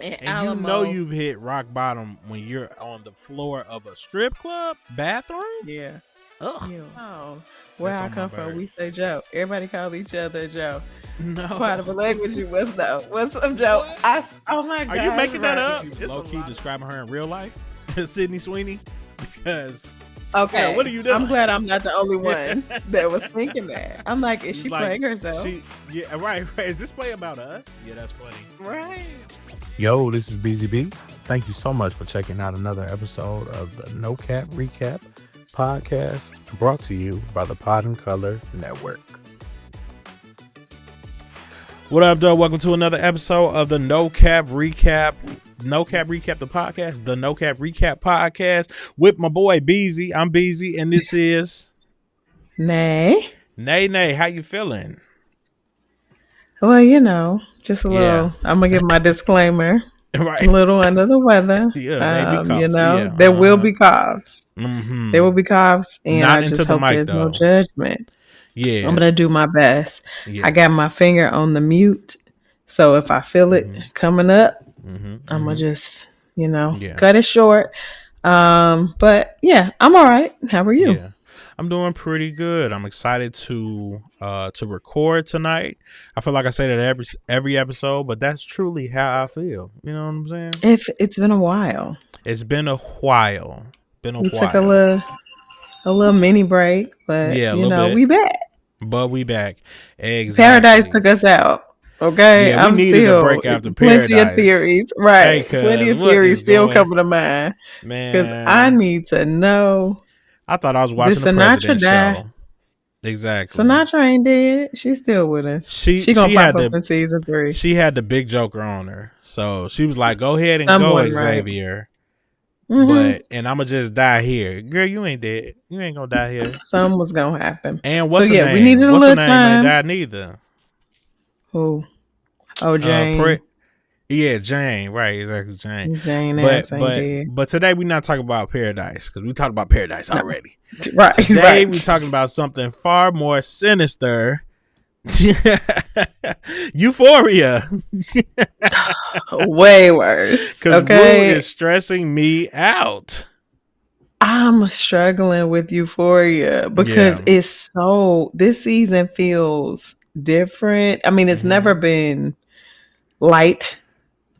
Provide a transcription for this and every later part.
in And you know Alamo. you've hit rock bottom when you're on the floor of a strip club bathroom. Yeah. Ugh, Ew. Oh, where that's I on my come from, bird. we say Joe. Everybody call each other Joe. Part No. of a language you must know. What's up, Joe? What? Oh my Are you gosh, making that right. up? Low key describing her in real life, Sydney Sweeney, because girl, what are Okay, you I'm doing? glad I'm not the only one that was thinking that. I'm like, is She's she like, playing herself? yeah, right. Is this play about us? Yeah, that's funny. Right. Yo, this is BZB. Thank you so much for checking out another episode of the No Cap Recap podcast brought to you by the Pod and Color Network. What up, though? Welcome to another episode of the No Cap Recap. No Cap Recap, the podcast. The No Cap Recap podcast with my boy Beezy. I'm Beezy, and this is Nay. Nay. How you feeling? Well, you know, just a Yeah. little. I'm gonna give my disclaimer. Right. A little under the weather. Yeah, maybe cough. You know, Yeah, there will be coughs. Mm-hmm. There will be coughs, and Not I into just the hope mic, there's no though. judgment. Yeah. I'm gonna do my best. Yeah. I got my finger on the mute, so if I feel it coming up, I'm gonna just, cut it short. But yeah, I'm all right. How are you? Yeah, I'm doing pretty good. I'm excited to record tonight. I feel like I say that every episode, but that's truly how I feel. You know what I'm saying? If it's been a while. It's been a while. We took a little mini break, but yeah, a little bit. we back. But we back. Exactly. Paradise took us out. Okay, yeah, we needed a break after Paradise. Plenty of theories, right? Hey, plenty of theories still coming to mind, man. Because I need to know. I thought I was watching the President show. Exactly. Sinatra ain't dead. She's still with us. She gonna pop up in season 3. She had the big joker on her, so she was like, "Go ahead and go, Xavier." Right. And I'ma just die here, girl. You ain't dead. You ain't gonna die here. Something was gonna happen. And what's her name? We needed a little time. Ain't died neither. Who? Oh, Jane. Yeah, Jane. Right, exactly, Jane. Jane ass ain't dead. But today we're not talking about Paradise because we talked about Paradise already. Right. Today we're talking about something far more sinister. Euphoria. Way worse. Because Wu is stressing me out. I'm struggling with Euphoria because this season feels different. I mean, it's never been light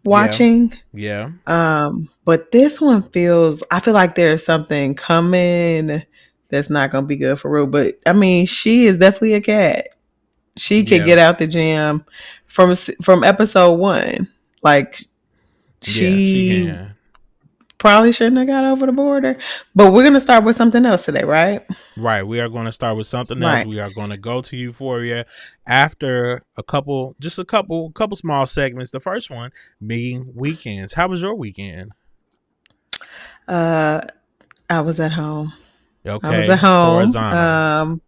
watching. Yeah. But this one I feel like there's something coming that's not going to be good for Rue. But I mean, she is definitely a cat. She could get out the jam from episode 1. Like she probably shouldn't have got over the border. But we're going to start with something else today, right? Right. We are going to start with something else. We are going to go to Euphoria after a couple small segments. The first one being weekends. How was your weekend? I was at home. Okay. I was at home.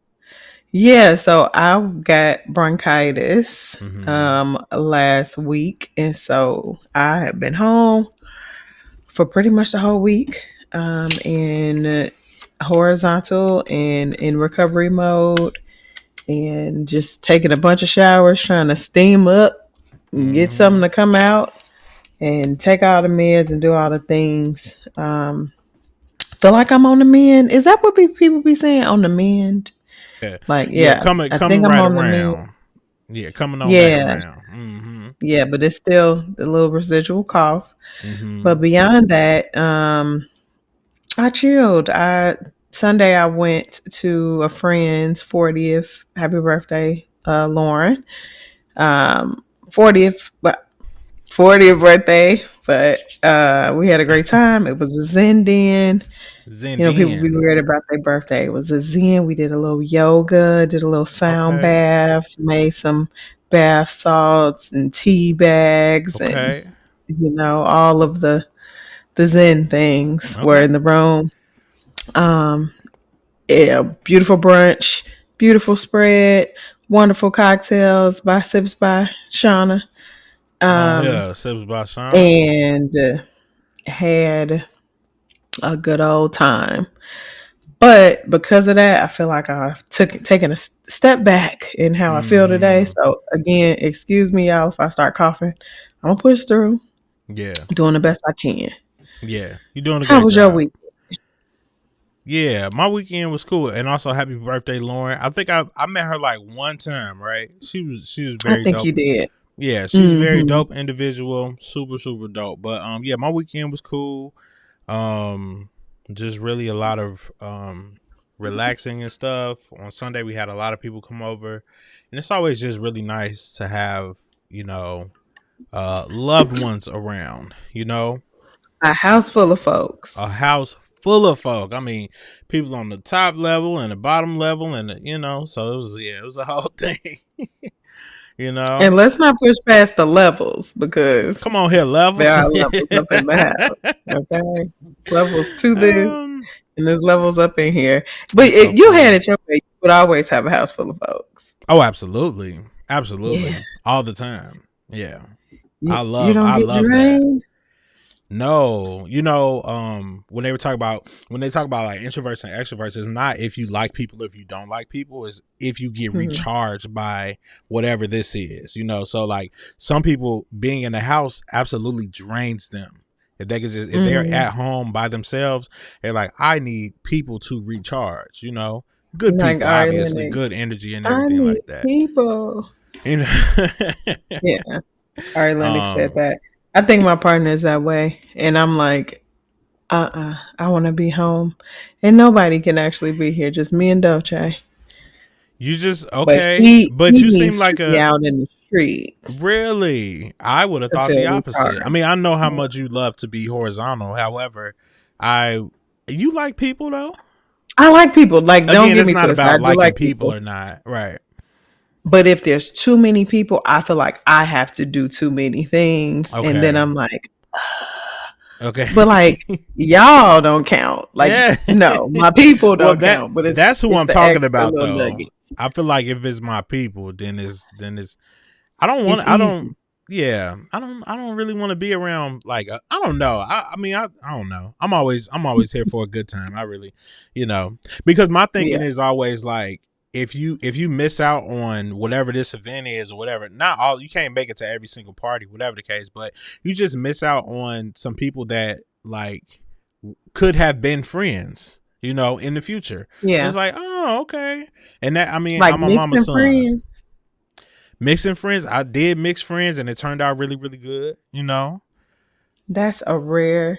Yeah, so I got bronchitis last week, and so I have been home for pretty much the whole week, in horizontal and in recovery mode, and just taking a bunch of showers, trying to steam up and get something to come out, and take all the meds and do all the things. Feel like I'm on the mend. Is that what people be saying, on the mend? Like, coming right around. Yeah, coming on back around. Yeah, but it's still the little residual cough. But beyond that, I chilled. Sunday I went to a friend's 40th. Happy birthday, Lauren. 40th birthday. But we had a great time. It was a Zen den. People be weird about their birthday. It was a Zen. We did a little yoga, did a little sound baths, made some bath salts and tea bags, and all of the Zen things were in the room. Beautiful brunch, beautiful spread, wonderful cocktails by Sips by Shauna. Sips by Shauna. And had a good old time. But because of that, I feel like I've taken a step back in how I feel today. So again, excuse me, y'all, if I start coughing. I'm gonna push through. Yeah. Doing the best I can. Yeah. You're doing a How great was your job. week? Yeah, my weekend was cool, and also happy birthday, Lauren. I think I met her like one time, right? She was I very think dope. you did. Yeah, she's a very Mm-hmm. dope individual, super dope. But yeah, my weekend was cool. Um, just really a lot of relaxing and stuff. On Sunday we had a lot of people come over, and it's always just really nice to have loved ones around. A house full of folks. A house full of folk. I mean, people on the top level and the bottom level, and so it was a whole thing. And let's not push past the levels because Come on here, there levels. are levels up in the house. Okay, there's levels to this, um, and there's levels up in here. But it's so if you had funny. it your way, you would always have a house full of folks. Oh, absolutely, Yeah, all the time. Yeah, you don't I get love that. drained. No, when they talk about like introverts and extroverts, it's not if you like people or if you don't like people, it's if you get Mm-hmm. recharged by whatever this is, So like some people being in the house absolutely drains them. If they could if they're Mm-hmm. at home by themselves, they're like, I need people to recharge, Good Like people, Ari obviously, Lennox, good energy and I everything need like that. people. You know. Yeah, Ari Lennox said um that. I think my partner is that way, and I'm like, I want to be home, and nobody can actually be here, just me and Dolce. you just But okay, he but you seem needs to like be a out in the streets really? I would have to thought feel the opposite. I recharged. mean, I know how Yeah. much you love to be horizontal. However, I you like people though. I like people. Like, don't Again, get it's me not twisted. I about do liking like people people. or not, right? But if there's too many people, I feel like I have to do too many things. And then Okay, I'm like, okay, but like, y'all don't count. Like, yeah. no, my people Well, don't count. But that's who it's I'm the talking extra about little though. nuggets. I feel like if it's my people, then it's I don't want. It's I don't. easy. Yeah, I don't really want to be around. Like, I don't know. I mean, I don't know. I'm always here for a good time. I really, because my Yeah. thinking is always like, if you miss out on whatever this event is or whatever, not all, you can't make it to every single party, whatever the case, but you just miss out on some people that like could have been friends, in the future. Yeah. It's like, oh, okay. And that, I mean, Like I'm my mama's mixing son. friends. Mixing friends, I did mix friends, and it turned out really, really good. That's a rare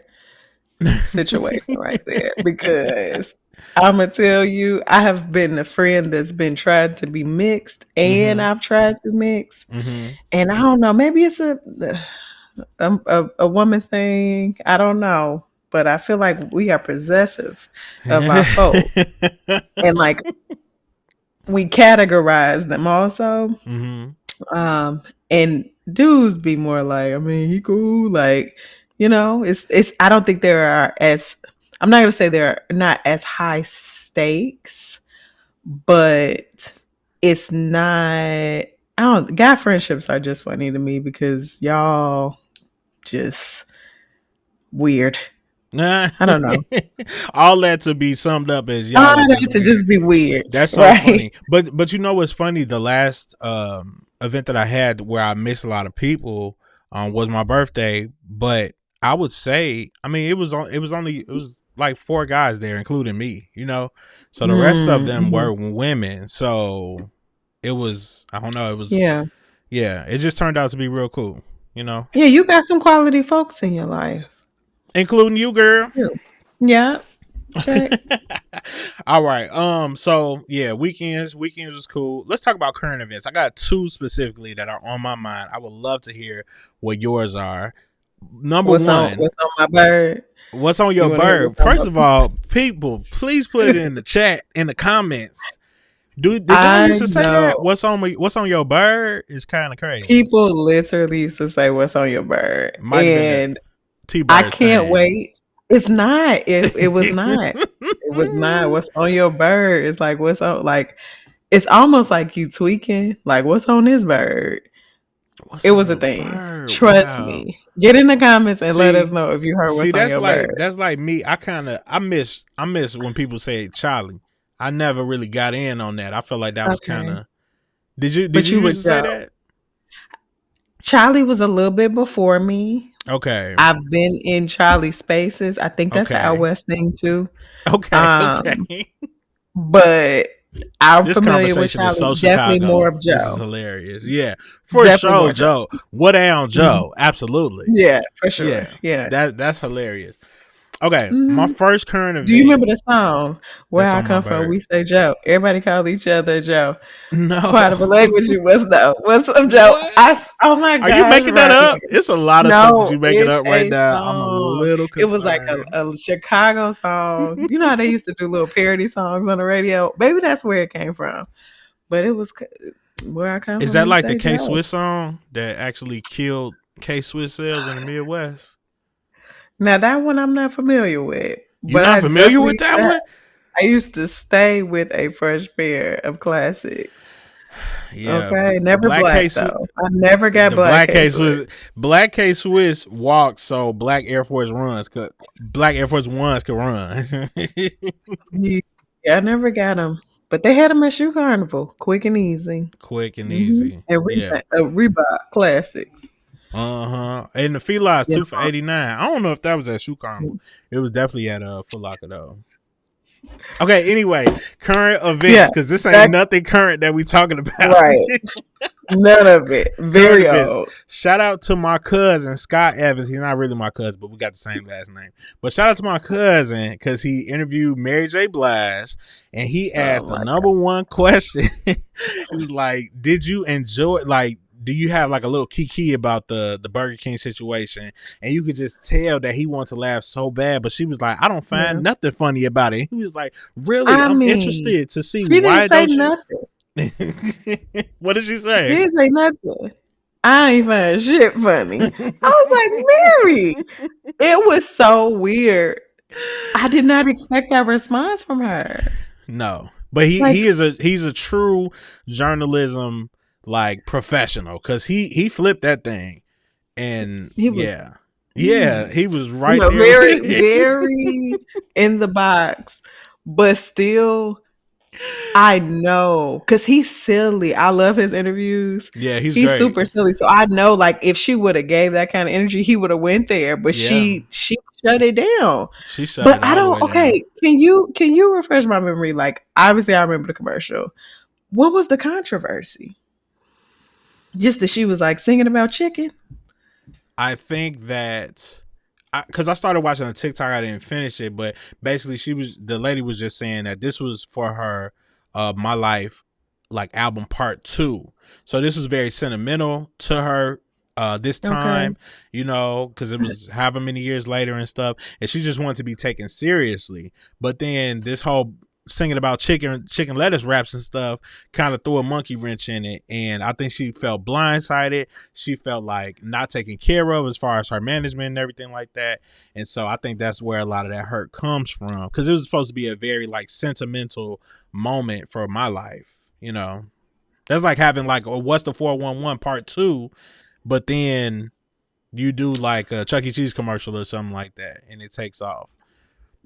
situation right there because I'm gonna tell you, I have been a friend that's been tried to be mixed, and Mhm. I've tried to mix, Mhm. and I don't know, maybe it's a woman thing. I don't know, but I feel like we are possessive of our folk, and like we categorize them also. Mhm. And dudes be more like, I mean, he cool, like, it's I don't think there are as I'm not gonna say there are not as high stakes, but it's not I don't guy friendships are just funny to me because y'all just weird. I don't know. All that to be summed up as All y'all are that just to just weird. be weird. That's so Right. funny. But you know what's funny? The last event that I had where I missed a lot of people was my birthday. But I would say, I mean, it was like 4 guys there, including me. So the rest of them Mm-hmm. were women. So it was, I don't know, it was, Yeah. yeah, it just turned out to be real cool. Yeah, you got some quality folks in your life. Including you, girl. Yeah. Check. All right. So yeah, weekends was cool. Let's talk about current events. I got 2 specifically that are on my mind. I would love to hear what yours are. Number What's on 1, my bird? what's on You your want to hear bird? what's on First my of all, people, please put it in the chat, in the comments. Did y'all I used to say that? know. What's on your bird is kind of crazy. People literally used to say what's on your bird. Might have been a And I T-Bird's can't thing. wait. It's not. It was not. It was not. What's on your bird? It's like what's on like it's almost like you tweaking. Like what's on this bird? What's It on was a your thing. bird? Trust Wow. me. Get in the comments and let us See, know if you heard See, what's on your bird. that's like me. I miss when people say Charlie. I never really got in on that. I felt like that was kind Okay. of. Did you But you used would to say joke. that? Charlie was a little bit before me. Okay. I've been in Charlie spaces. I think that's an Out Okay. West thing too. Okay. Okay. But I'm This familiar with conversation is Charlie. so Definitely more Chicago. of This is Joe. hilarious. Yeah, for Definitely sure, more Joe. Joe. What down, Joe? Absolutely. Yeah, for sure. Yeah, Yeah. that's hilarious. Okay, my first current event. Do you remember the song "Where That's I on my Come From"? bird. We say Joe. Everybody call each other Joe. No, Part of a language you must know. What's up, Joe? What? Oh my gosh! Are you making that Ryan. up? It's a lot of stuff that No, you making it's up right a now. I'm a song. little It was like concerned. a Chicago song. You know how they used to do little parody songs on the radio? Maybe that's where it came from. But it was where I come from. Is that we like the say K Joe. Swiss song that actually killed K Swiss sales in the Midwest? Now that one I'm not familiar with. You're But not I familiar with that one? I used to stay with a fresh pair of classics. Yeah. Okay, never black though. I never got the black K-Swiss. Black K-Swiss walked so black Air Force Ones could run. Yeah, I never got them. But they had them at Shoe Carnival. Quick and easy. Quick and easy. And Yeah. Reebok classics. And the Fila is 2 for $89. I don't know if that was at Shoe Carnival. It was definitely at Foot Locker though. Okay, anyway, current events, because this ain't nothing current that we talking about. Right. None of it. Very old. Shout out to my cousin, Scott Evans. He's not really my cousin, but we got the same last name. But shout out to my cousin because he interviewed Mary J. Blige and he asked the number one question. He was like, did you enjoy, like, do you have like a little kiki about the Burger King situation? And you could just tell that he wanted to laugh so bad, but she was like, I don't find nothing funny about it. He was like, really? I'm interested to see why don't you? Nothing. What did she say? She didn't say nothing. I ain't find shit funny. I was like, Mary, it was so weird. I did not expect that response from her. No, but he's a true journalism like professional because he flipped that thing, and he was right there, very very in the box, but still. I know, because he's silly. I love his interviews. Yeah, he's great. Super silly. So I know, like, if she would have gave that kind of energy, he would have went there. But she shut it down. She shut it down. Okay, can you refresh my memory? Like, obviously, I remember the commercial. What was the controversy? Just that she was like singing about chicken. I think that. Because I started watching a TikTok, I didn't finish it, but basically the lady was just saying that this was for her My Life like album part 2. So this was very sentimental to her this time, you know, because it was however many years later and stuff, and she just wanted to be taken seriously. But then this whole singing about chicken lettuce wraps and stuff kind of threw a monkey wrench in it, and I think she felt blindsided. She felt like not taken care of as far as her management and everything like that, and so I think that's where a lot of that hurt comes from, because it was supposed to be a very like sentimental moment for My Life, you know. That's like having like what's the 411 part 2, but then you do like a Chuck E. Cheese commercial or something like that and it takes off.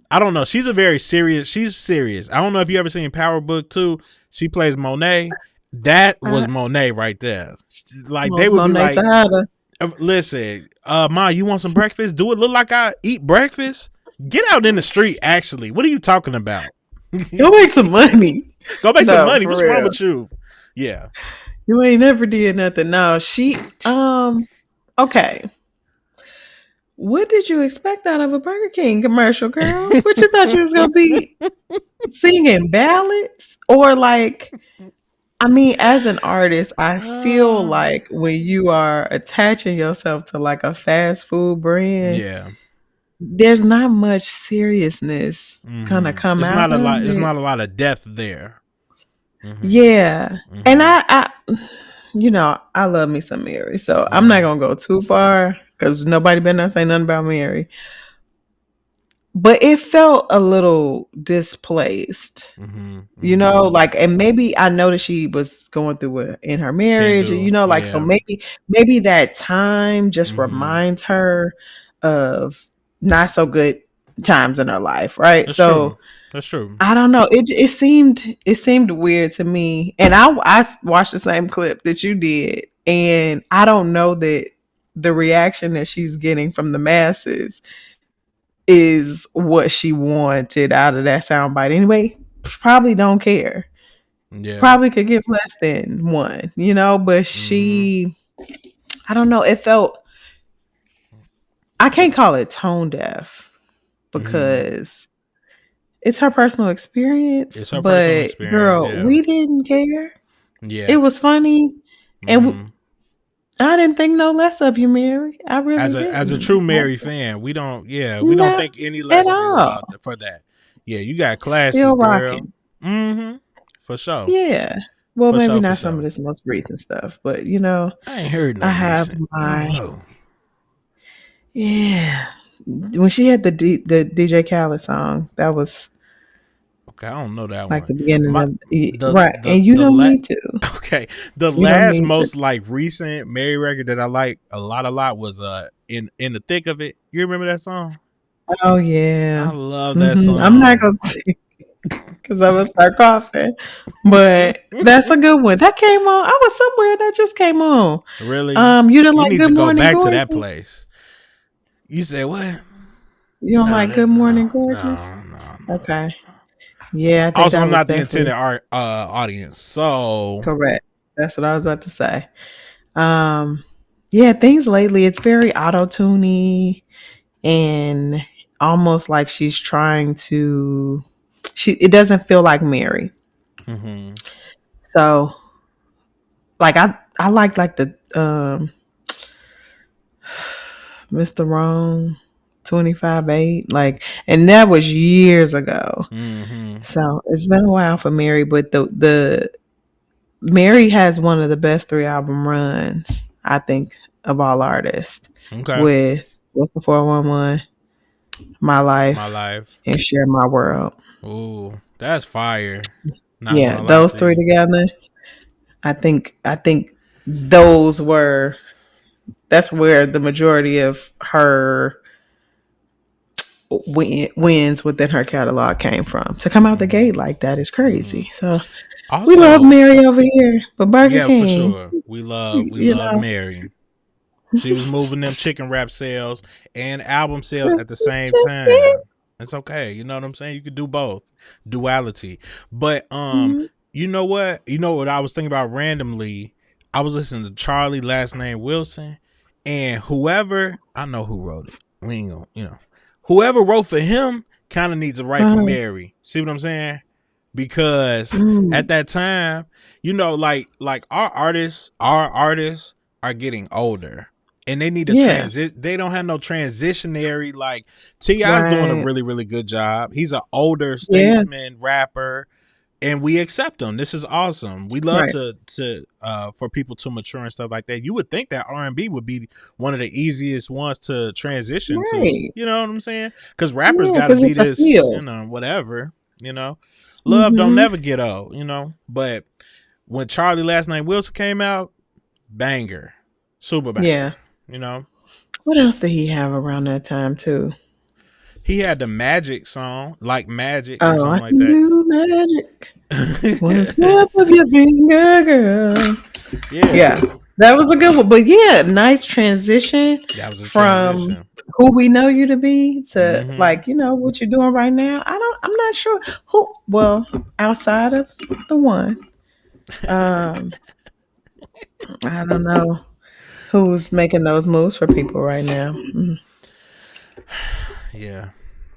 I don't know. She's serious. I don't know if you ever seen Power Book 2. She plays Monet. That was Monet right there. Like they would Monet be like, listen, Ma, you want some breakfast? Do it look like I eat breakfast? Get out in the street, actually. What are you talking about? Go make some money. Go make some money. What's wrong with you? Yeah. You ain't never did nothing. No, she, okay. What did you expect out of a Burger King commercial, girl? What you thought you was going to be singing ballads? Or like, I mean, as an artist, I feel like when you are attaching yourself to like a fast food brand, there's not much seriousness kind of come out of it. It's not a lot of depth there. Yeah. And I you know, I love me some Mary, so I'm not going to go too far. Because nobody better not say nothing about Mary. But it felt a little displaced. You know, like, and maybe I know that she was going through it in her marriage. And, you know, like, so maybe that time just reminds her of not so good times in her life, right? That's true. I don't know. It seemed weird to me. And I watched the same clip that you did. And I don't know that the reaction that she's getting from the masses is what she wanted out of that soundbite. Anyway, probably don't care. Yeah. Probably could give less than one, but she, I don't know. It felt, I can't call it tone deaf because it's her personal experience. It's her personal But experience. girl, Yeah. we didn't care. Yeah. It was funny. And I didn't think no less of you, Mary. I really didn't. As a true Mary fan, we don't think any less at of you all. for that. Yeah, you got classes, Still girl. rocking. For sure. Yeah. Well, maybe not some of this most recent stuff, but I ain't heard nothing. I have recent. my. I don't know. Yeah. When she had the DJ Khaled song, that was. Okay, I don't know that like one. The beginning of right, and you don't need to. Okay, the last most like recent Mary record that I like a lot was in the thick of it. You remember that song? Oh yeah, I love that song. I'm not gonna sing because I would start coughing, but that's a good one. That came on. I was somewhere that just came on. Really? You didn't like need Good to go Morning back Gorgeous? to that place. You said what? You don't like Good Morning Gorgeous? No. Okay. Yeah. I think I'm not the intended audience, so correct. That's what I was about to say. Yeah, things lately it's very auto-tuney and almost like she's trying to. It doesn't feel like Mary. So, like I like the Mr. Wrong 25/8, like, and that was years ago. So it's been a while for Mary, but the Mary has one of the best 3-album runs, I think, of all artists. Okay. With what's the 411? My Life, and Share My World. Ooh, that's fire. Yeah, those three together. I think those were. That's where the majority of her wins within her catalog came from. To come out the gate like that is crazy. So also, we love Mary over here, but Burger King. For sure. We love Mary. She was moving them chicken wrap sales and album sales at the same time. It's okay. You know what I'm saying? You could do both. Duality. But you know what? You know what I was thinking about randomly? I was listening to Charlie, last name Wilson, and whoever, I know who wrote it. We ain't gonna, whoever wrote for him kind of needs to write for Mary. See what I'm saying? Because at that time, like our artists are getting older. And they need to transition. They don't have no transitionary. Like T.I.'s doing a really, really good job. He's an older statesman rapper, and we accept him. This is awesome. We love to for people to mature and stuff like that. You would think that R&B would be one of the easiest ones to transition to. You know what I'm saying? Because rappers got to be this, whatever. Love don't never get old. But when Charlie, last name Wilson came out, banger, super banger. Yeah. What else did he have around that time too? He had the Magic song, like Magic, or something like that. Do magic. One snap of your finger, girl. Yeah, that was a good one. But yeah, nice transition from who we know you to be to like what you're doing right now. I'm not sure who. Well, outside of the one, I don't know. Who's making those moves for people right now? Yeah,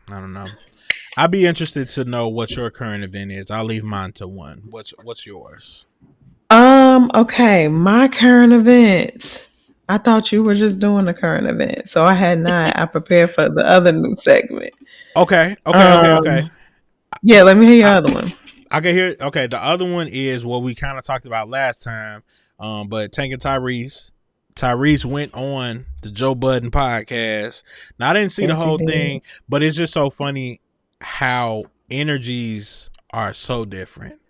I don't know. I'd be interested to know what your current event is. I'll leave mine to one. What's yours? Okay, my current event. I thought you were just doing the current event, so I had not. I prepared for the other new segment. Okay. Yeah, let me hear your other one. I can hear. Okay, the other one is what we kind of talked about last time. But Tank and Tyrese went on the Joe Budden podcast. Now I didn't see the whole thing, but it's just so funny how energies are so different,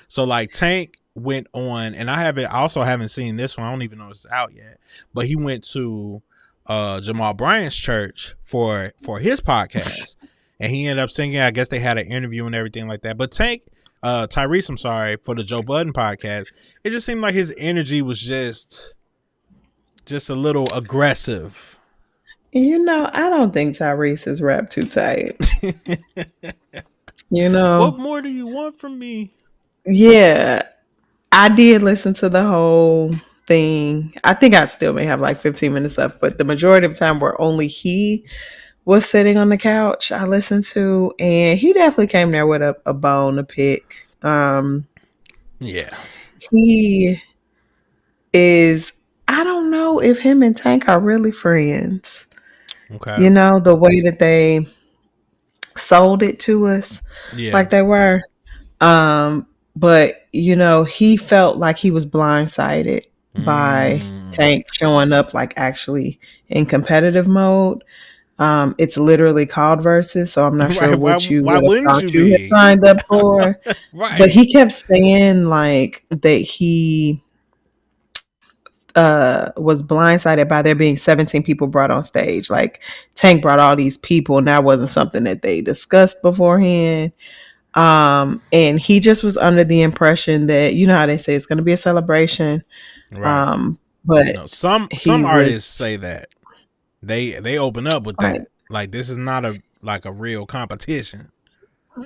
So like Tank went on, and I also haven't seen this one. I don't even know if it's out yet. But he went to Jamal Bryant's church for his podcast, and he ended up singing. I guess they had an interview and everything like that. But Tank, Tyrese, I'm sorry, for the Joe Budden podcast, it just seemed like his energy was just a little aggressive. I don't think Tyrese is rap too tight. You know, what more do you want from me? Yeah, I did listen to the whole thing. I think I still may have like 15 minutes left, but the majority of the time where only he was sitting on the couch, I listened to, and he definitely came there with a bone to pick. Yeah. He is, I don't know if him and Tank are really friends. Okay. The way that they sold it to us, like they were. But he felt like he was blindsided by Tank showing up like actually in competitive mode. It's literally called Versus, so I'm not sure what you would have thought you had signed up for. Right. But he kept saying like that he was blindsided by there being 17 people brought on stage. Like Tank brought all these people, and that wasn't something that they discussed beforehand. And he just was under the impression that how they say it's going to be a celebration. Right. But some artists say that they open up with that, like this is not a real competition.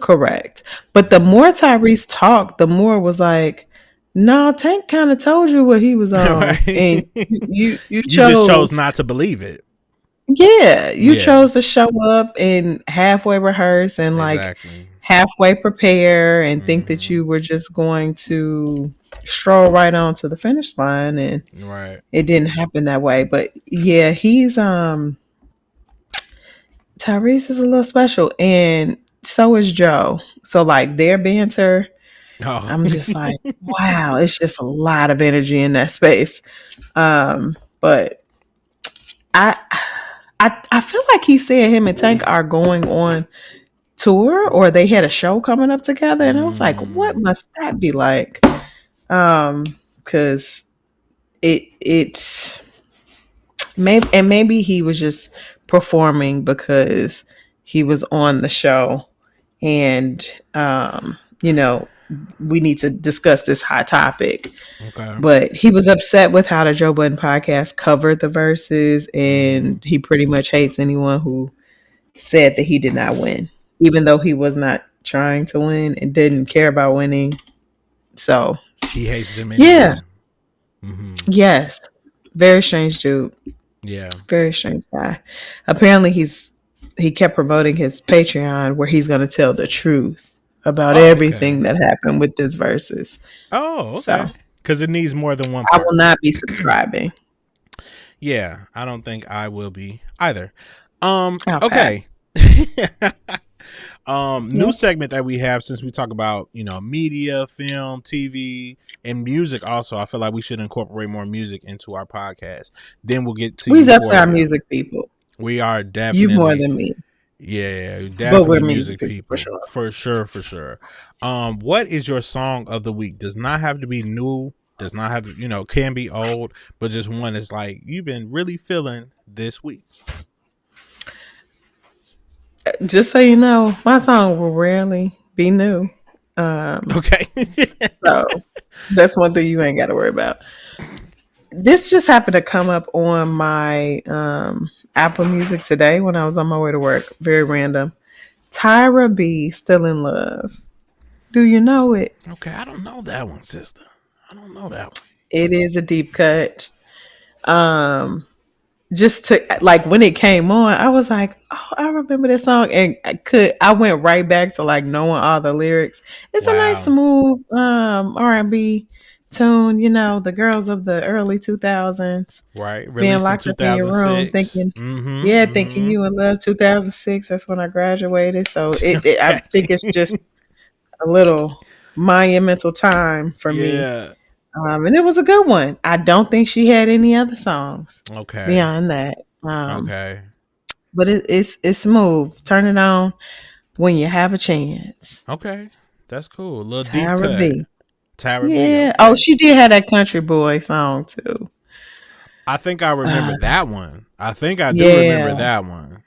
Correct. But the more Tyrese talked, the more it was like, no, Tank kind of told you what he was on, right. And you just chose not to believe it. Yeah, you chose to show up and halfway rehearse and like halfway prepare and think that you were just going to stroll right on to the finish line, and it didn't happen that way. But yeah, he's Tyrese is a little special, and so is Joe. So like their banter, I'm just like, wow, it's just a lot of energy in that space. But I feel like he said him and Tank are going on tour, or they had a show coming up together, and I was like, what must that be like? Because maybe he was just performing because he was on the show, and we need to discuss this hot topic. Okay. But he was upset with how the Joe Budden podcast covered the verses, and he pretty much hates anyone who said that he did not win, even though he was not trying to win and didn't care about winning. So he hates them anyway. Yeah. Mm-hmm. Yes. Very strange dude. Yeah. Very strange guy. Apparently he kept promoting his Patreon where he's going to tell the truth about everything that happened with this verses. Oh, okay. Because it needs more than one part. I will not be subscribing. Yeah, I don't think I will be either. Okay. New segment that we have, since we talk about media, film, TV, and music. Also, I feel like we should incorporate more music into our podcast. Then we'll get to. We definitely are music people. We are definitely. You more than me. Yeah, definitely music people. For sure. What is your song of the week? Does not have to be new. Does not have to, can be old, but just one is like you've been really feeling this week. Just so you know, my song will rarely be new. Okay. So that's one thing you ain't got to worry about. This just happened to come up on my Apple Music today when I was on my way to work. Very random. Tyra B, Still in Love. Do you know it? Okay, I don't know that one, sister. I don't know that one. It is a deep cut. Just to like when it came on, I was like, oh, I remember this song, and I went right back to like knowing all the lyrics. It's a nice smooth R&B tune, the girls of the early 2000s, right? Being locked up in your room, thinking, thinking you in love. 2006, that's when I graduated. So I think it's just a little monumental time for me. And it was a good one. I don't think she had any other songs. Okay. Beyond that. Okay. But it's smooth. Turn it on when you have a chance. Okay. That's cool. A little Tyra deep cut. B. Tyra B. Yeah. Okay. Oh, she did have that Country Boy song too. I think I remember that one. I think I do remember that one.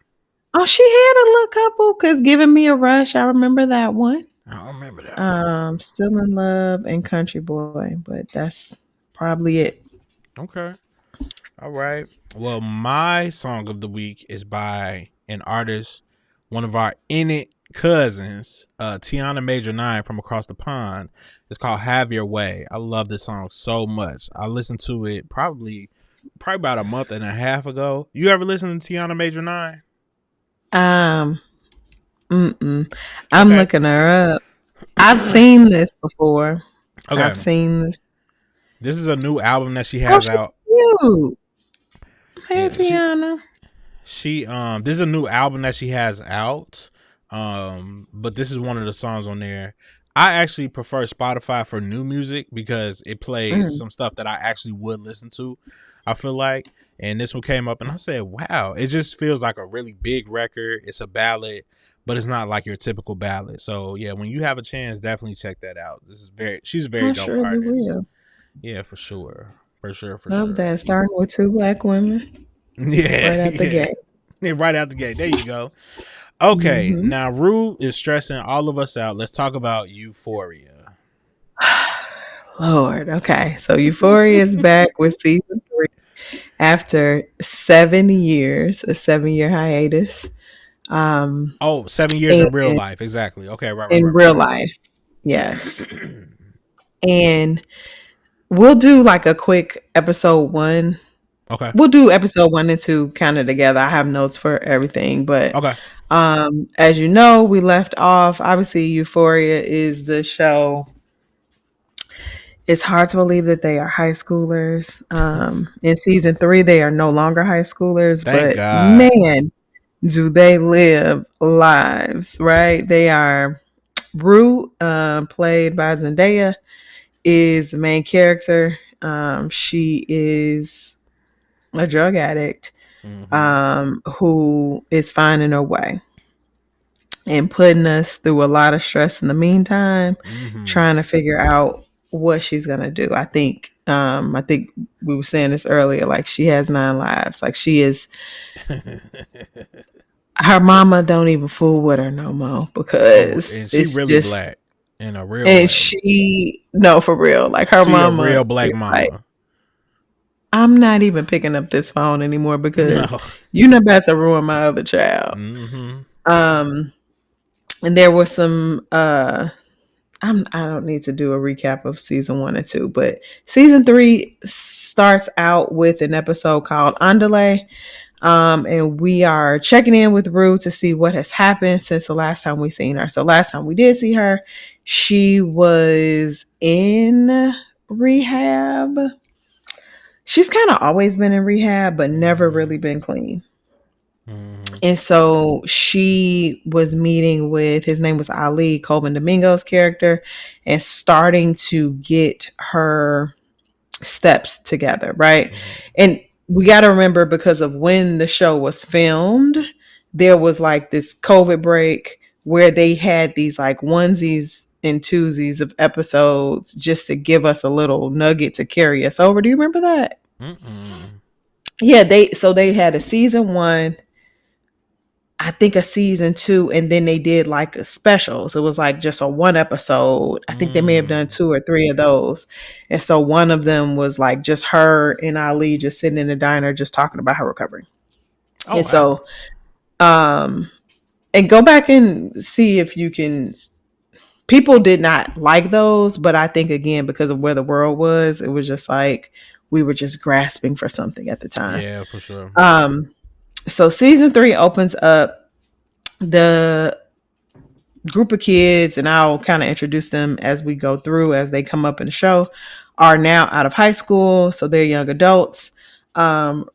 Oh, she had a little couple, because Giving Me a Rush. I remember that one. I don't remember that one. Still in Love and Country Boy, but that's probably it. Okay. All right. Well, my song of the week is by an artist, one of our In It cousins, Tiana Major 9 from across the pond. It's called Have Your Way. I love this song so much. I listened to it probably about a month and a half ago. You ever listen to Tiana Major 9? Um, I'm Okay. looking her up. I've seen this before. Okay. I've seen this. This is a new album that she Oh, has she's out. cute. Hey, Yeah, Tiana. she this is a new album that she has out. But this is one of the songs on there. I actually prefer Spotify for new music because it plays some stuff that I actually would listen to, I feel like. And this one came up and I said, wow, it just feels like a really big record. It's a ballad, but it's not like your typical ballad. So yeah, when you have a chance, definitely check that out. She's a very I dope surely artist. will. Yeah, for sure. For sure, for Love sure. that. Starting with 2 black women Yeah, right out the yeah. gate. Yeah, right out the gate. There you go. Okay, Mm-hmm. now Rue is stressing all of us out. Let's talk about Euphoria. Lord. Okay. So Euphoria is back with season 3 after 7 years, a 7-year hiatus. Oh, 7 years And in real life. Exactly. Okay, right, right, in right, real life. Yes. right. And we'll do like a quick episode 1. Okay. We'll do episode 1 and 2 kind of together. I have notes for everything, but Okay. as you know, we left off. Obviously, Euphoria is the show. It's hard to believe that they are high schoolers. In season 3, they are no longer high schoolers, Thank but God. man, do they live lives, right? They are. Rue, played by Zendaya, is the main character. She is a drug addict Mm-hmm. who is finding her way and putting us through a lot of stress in the meantime, Mm-hmm. trying to figure out what she's gonna do. I think we were saying this earlier, like she has 9 lives. Like she is, her mama don't even fool with her no more Oh, because and she it's really just, black in a real and way. she, no, for real, like her She a mama real black is like, mama. I'm not even picking up this phone anymore because No. you're not about to ruin my other child. Mm-hmm. Um, and there was some I don't need to do a recap of season 1 and 2, but season 3 starts out with an episode called Underlay. And we are checking in with Rue to see what has happened since the last time we seen her. So last time we did see her, she was in rehab. She's kind of always been in rehab, but never really been clean. Mm-hmm. And so she was meeting with, his name was Ali, Colvin Domingo's character, and starting to get her steps together, right? Mm-hmm. And we got to remember, because of when the show was filmed, there was like this COVID break where they had these like onesies and twosies of episodes just to give us a little nugget to carry us over. Do you remember that? Mm-mm. Yeah, they had a season 1, I think a season 2, and then they did like a special. So it was like just a 1 episode. I think they may have done Mm. 2 or 3 of those. And so one of them was like just her and Ali just sitting in the diner just talking about her recovery. Oh And wow. so and go back and see if you can, people did not like those, but I think again because of where the world was, it was just like we were just grasping for something at the time. Yeah, for sure. So season 3 opens up, the group of kids, and I'll kind of introduce them as we go through, as they come up in the show, are now out of high school, so they're young adults.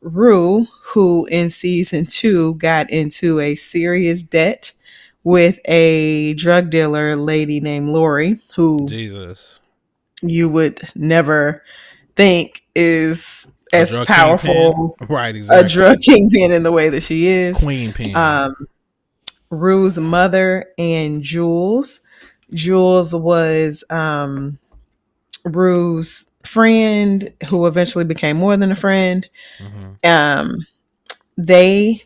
Rue, who in season 2 got into a serious debt with a drug dealer lady named Lori, who Jesus. you would never think is A as drug kingpin? powerful Right, a drug exactly. kingpin in the way that she is. Queen pin. Um, Rue's mother and Jules. Jules was Rue's friend who eventually became more than a friend. Mm-hmm. Um, they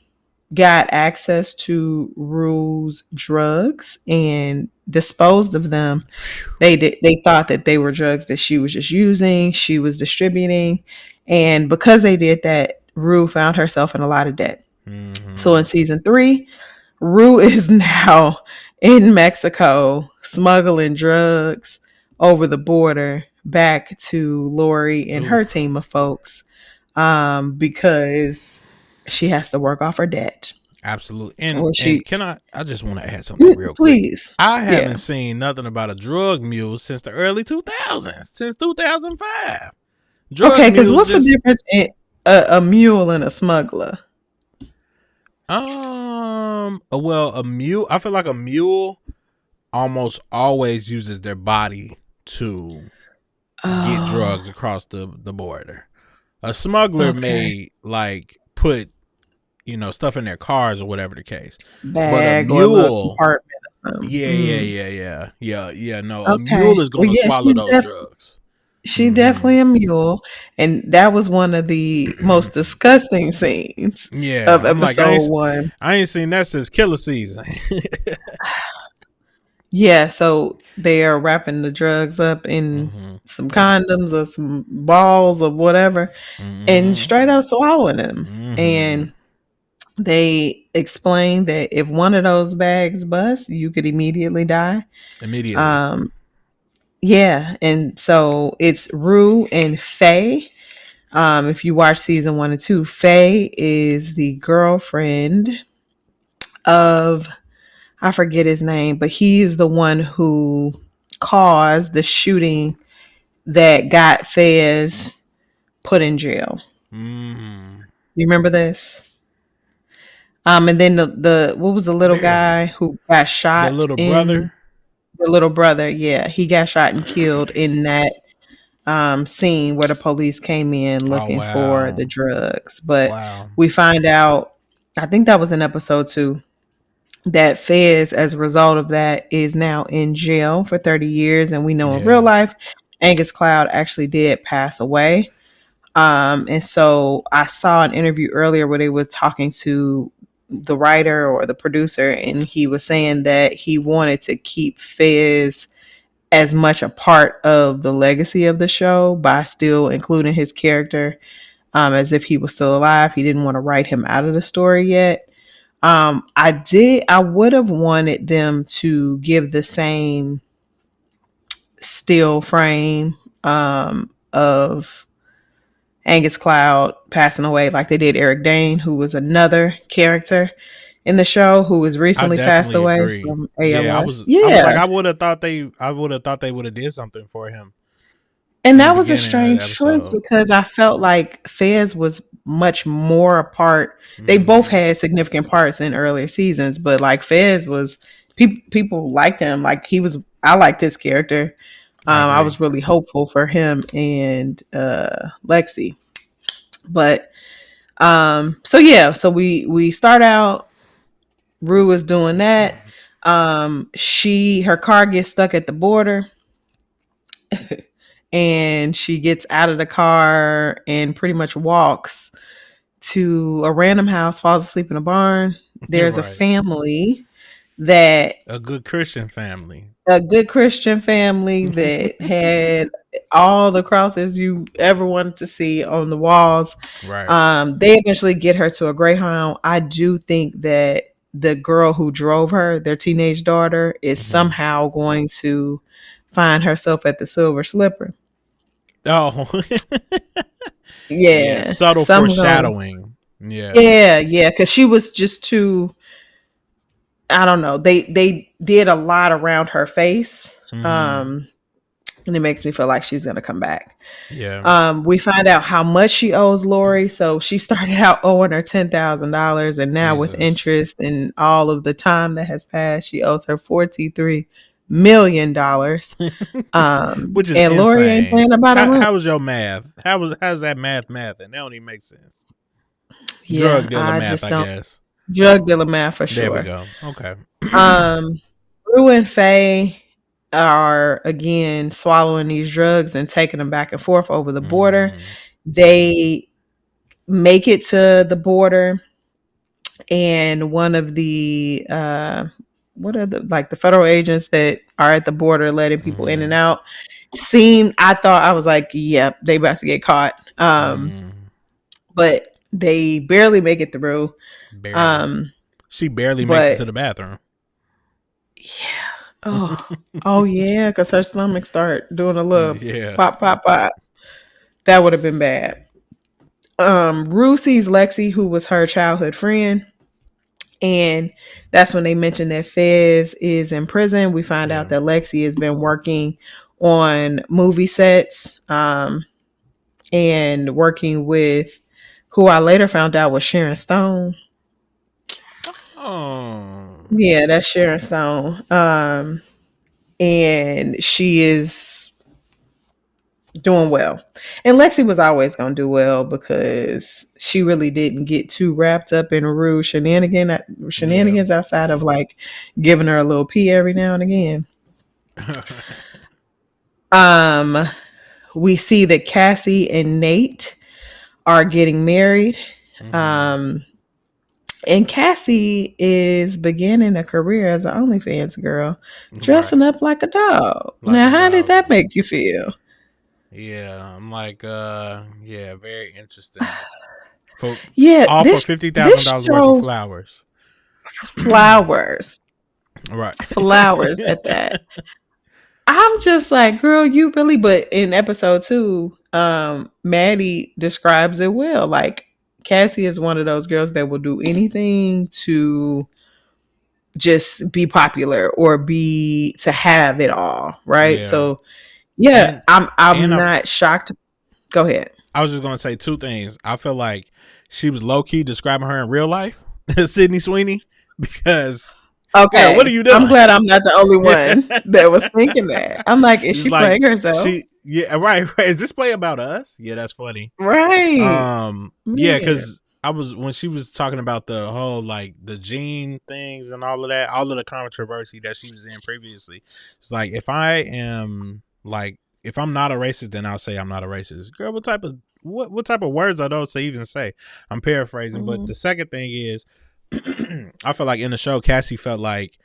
got access to Rue's drugs and disposed of them. They thought that they were drugs that she was just using, she was distributing, and because they did that, Rue found herself in a lot of debt. Mm-hmm. So in season 3, Rue is now in Mexico smuggling drugs over the border back to Lori and her team of folks, because she has to work off her debt. Absolutely. And can I just want to add something real quick. Please. I haven't seen nothing about a drug mule since the early 2000s, since 2005. Okay, because what's the difference in a mule and a smuggler? Well, a mule, I feel like a mule almost always uses their body to get drugs across the border. A smuggler may like put, stuff in their cars or whatever the case. Bag, but a mule, yeah. No, a mule is going to swallow those drugs. She definitely a mule, and that was one of the most disgusting scenes of episode 1. I ain't seen that since Killer Season. Yeah, so they are wrapping the drugs up in some condoms or some balls or whatever, and straight up swallowing them. And they explain that if one of those bags busts, you could immediately die. Yeah, and so it's Rue and Faye. If you watch season 1 and 2, Faye is the girlfriend of, I forget his name, but he's the one who caused the shooting that got Fez put in jail. You remember this? And then the what was the little guy who got shot? The little brother. The little brother, yeah, he got shot and killed in that scene where the police came in looking for the drugs. But we find out, I think that was in episode 2, that Fez, as a result of that, is now in jail for 30 years. And we know in real life, Angus Cloud actually did pass away. And so I saw an interview earlier where they were talking to the writer or the producer, and he was saying that he wanted to keep Fez as much a part of the legacy of the show by still including his character as if he was still alive. He didn't want to write him out of the story yet. I would have wanted them to give the same still frame of Angus Cloud passing away like they did Eric Dane, who was another character in the show who was recently passed away from ALS. I would have thought they would have did something for him. And that was a strange choice because I felt like Fez was much more a part. They both had significant parts in earlier seasons, but like Fez was, people liked him. Like I liked his character. I was really hopeful for him and Lexi. But so we start out, Rue is doing that. Her car gets stuck at the border. And she gets out of the car and pretty much walks to a random house, falls asleep in a barn. There's a family a good Christian family that had all the crosses you ever wanted to see on the walls. They eventually get her to a Greyhound. I do think that the girl who drove her, their teenage daughter, is somehow going to find herself at the Silver Slipper. Subtle foreshadowing. Because she was just too, I don't know, they did a lot around her face, and it makes me feel like she's gonna come back. We find out how much she owes Lori. So she started out owing her $10,000, and now with interest and all of the time that has passed, she owes her $43 million. Which is and insane. Lori ain't playing about it. How was your math? How's that math? That don't even make sense. Drug dealer math, I guess. Drug dealer math for sure. There we go. Okay. Rue and Faye are again swallowing these drugs and taking them back and forth over the border. They make it to the border, and one of the what are the federal agents that are at the border letting people in and out I was like, yep, they about to get caught. But they barely make it through. Barely. She barely makes it to the bathroom. Yeah. Oh yeah, because her stomach start doing a little pop, pop, pop. That would have been bad. Rue sees Lexi, who was her childhood friend. And that's when they mentioned that Fez is in prison. We find out that Lexi has been working on movie sets and working with who I later found out was Sharon Stone. Oh. Yeah, that's Sharon Stone. And she is doing well. And Lexi was always going to do well because she really didn't get too wrapped up in Rue shenanigans outside of like giving her a little pee every now and again. We see that Cassie and Nate are getting married. And Cassie is beginning a career as an OnlyFans girl, dressing up like a dog. Now, how did that make you feel? Yeah, I'm like, yeah, very interesting. For $50,000 worth of flowers. Right. Flowers at that. I'm just like, girl, you really, but in episode 2, Maddie describes it well. Like, Cassie is one of those girls that will do anything to just be popular or to have it all, right? Yeah. So yeah, I'm not shocked. Go ahead. I was just gonna say 2 things. I feel like she was low-key describing her in real life, Sydney Sweeney, because okay, what are you doing? I'm glad I'm not the only one that was thinking that. I'm like, is she playing herself? Right. Is this play about us? Yeah, that's funny. Right. Yeah, because when she was talking about the whole like the gene things and all of that, all of the controversy that she was in previously. It's like, if I'm not a racist, then I'll say I'm not a racist. Girl, what type of words are those to even say? I'm paraphrasing, but the second thing is, I feel like in the show, Cassie felt like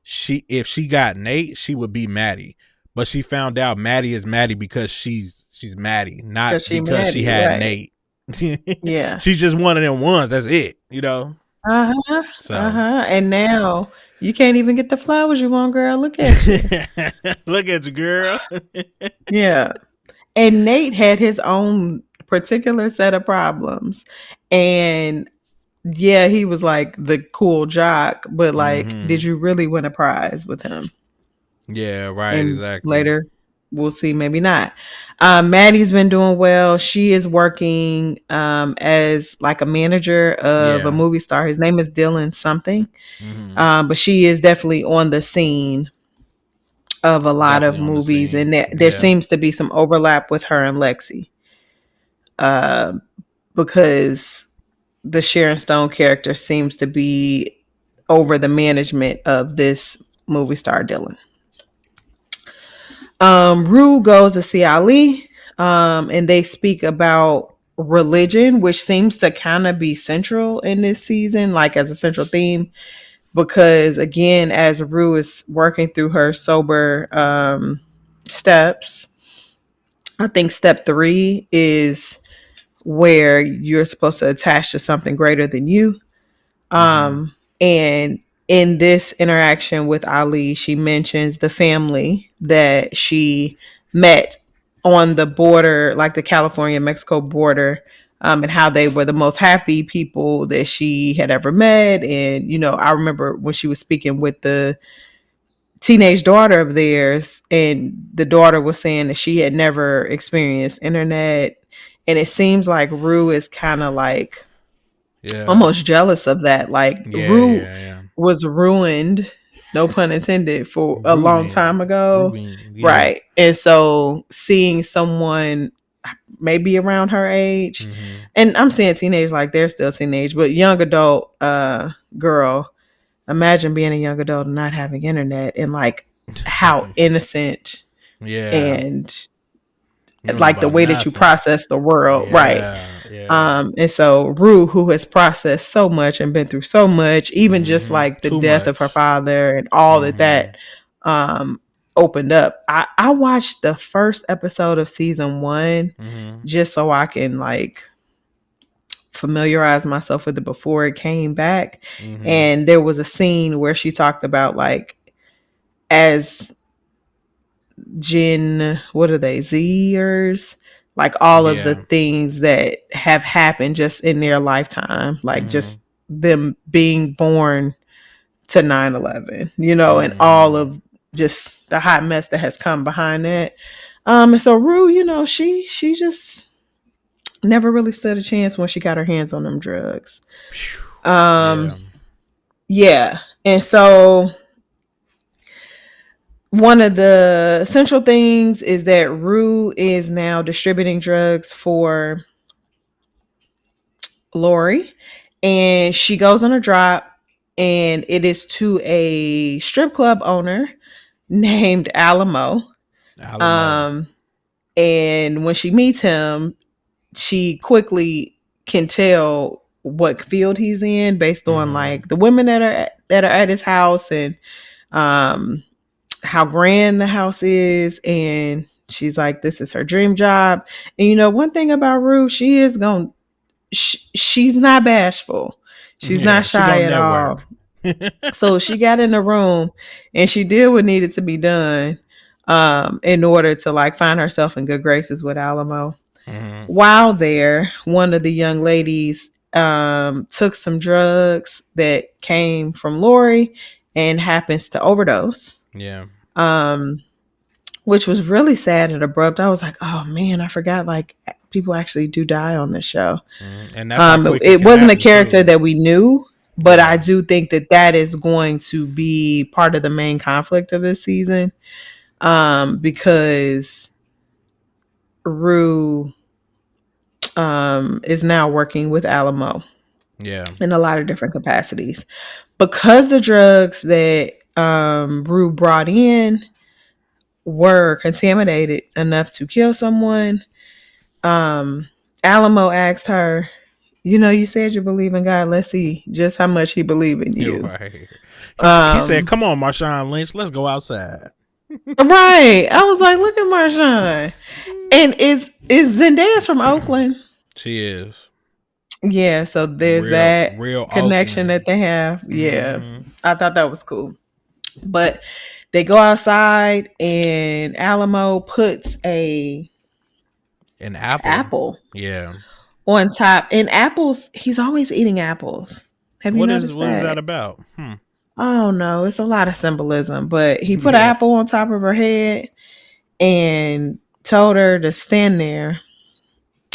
if she got Nate, she would be Maddie. But she found out Maddie is Maddie because she's Maddie, not because she had right. Nate. Yeah, she's just one of them ones. That's it, you know. And now you can't even get the flowers you want, girl. Look at you. Look at you, girl. Yeah, and Nate had his own particular set of problems, and yeah, he was like the cool jock, but like, did you really win a prize with him? Yeah, right. And exactly. Later, we'll see. Maybe not. Maddie's been doing well. She is working as like a manager of a movie star. His name is Dylan something. But she is definitely on the scene of a lot of movies, and there seems to be some overlap with her and Lexi. Because the Sharon Stone character seems to be over the management of this movie star Dylan. Rue goes to see Ali, and they speak about religion, which seems to kind of be central in this season, like as a central theme, because again, as Rue is working through her sober steps, I think step 3 is where you're supposed to attach to something greater than you. And in this interaction with Ali, she mentions the family that she met on the border, like the California-Mexico border, and how they were the most happy people that she had ever met. And, you know, I remember when she was speaking with the teenage daughter of theirs, and the daughter was saying that she had never experienced internet. And it seems like Rue is kind of like almost jealous of that. Like Rue was ruined, no pun intended, for a long time ago. Right. And so seeing someone maybe around her age, and I'm saying teenage like they're still teenage, but young adult girl, imagine being a young adult and not having internet, and like how innocent and like the way that you process the world. Right. Yeah. And so Rue, who has processed so much and been through so much, even just like the Too death of her much. father and all that um, opened up. I watched the first episode of season 1 just so I can like familiarize myself with it before it came back. And there was a scene where she talked about like as Gen, what are they, Zers? Like all of the things that have happened just in their lifetime, like just them being born to 9/11, you know, and all of just the hot mess that has come behind that. And so Rue, you know, she just never really stood a chance when she got her hands on them drugs. Yeah. And so one of the central things is that Rue is now distributing drugs for Lori, and she goes on a drop, and it is to a strip club owner named Alamo. And when she meets him, she quickly can tell what field he's in based on like the women that are at his house and how grand the house is. And she's like, this is her dream job. And you know, one thing about Rue, she is going, she's not bashful. She's not shy at all. So she got in the room and she did what needed to be done in order to like find herself in good graces with Alamo. While there, one of the young ladies took some drugs that came from Lori and happens to overdose. Which was really sad and abrupt. I was like, oh man, I forgot like people actually do die on this show. And that's it wasn't a character that we knew, but I do think that is going to be part of the main conflict of this season, because Rue is now working with Alamo in a lot of different capacities. Because the drugs that Rue brought in were contaminated enough to kill someone, Alamo asked her, you know, you said you believe in God. Let's see just how much he believed in you. Right. He said, come on, Marshawn Lynch, let's go outside. Right. I was like, look at Marshawn. And is Zendaya's from Oakland? She is. Yeah, so there's that real connection Oakland that they have. Yeah. I thought that was cool. But they go outside and Alamo puts an apple. Yeah. On top. And apples, he's always eating apples. Have you noticed that? What is that about? Oh no, it's a lot of symbolism. But he put an apple on top of her head and told her to stand there,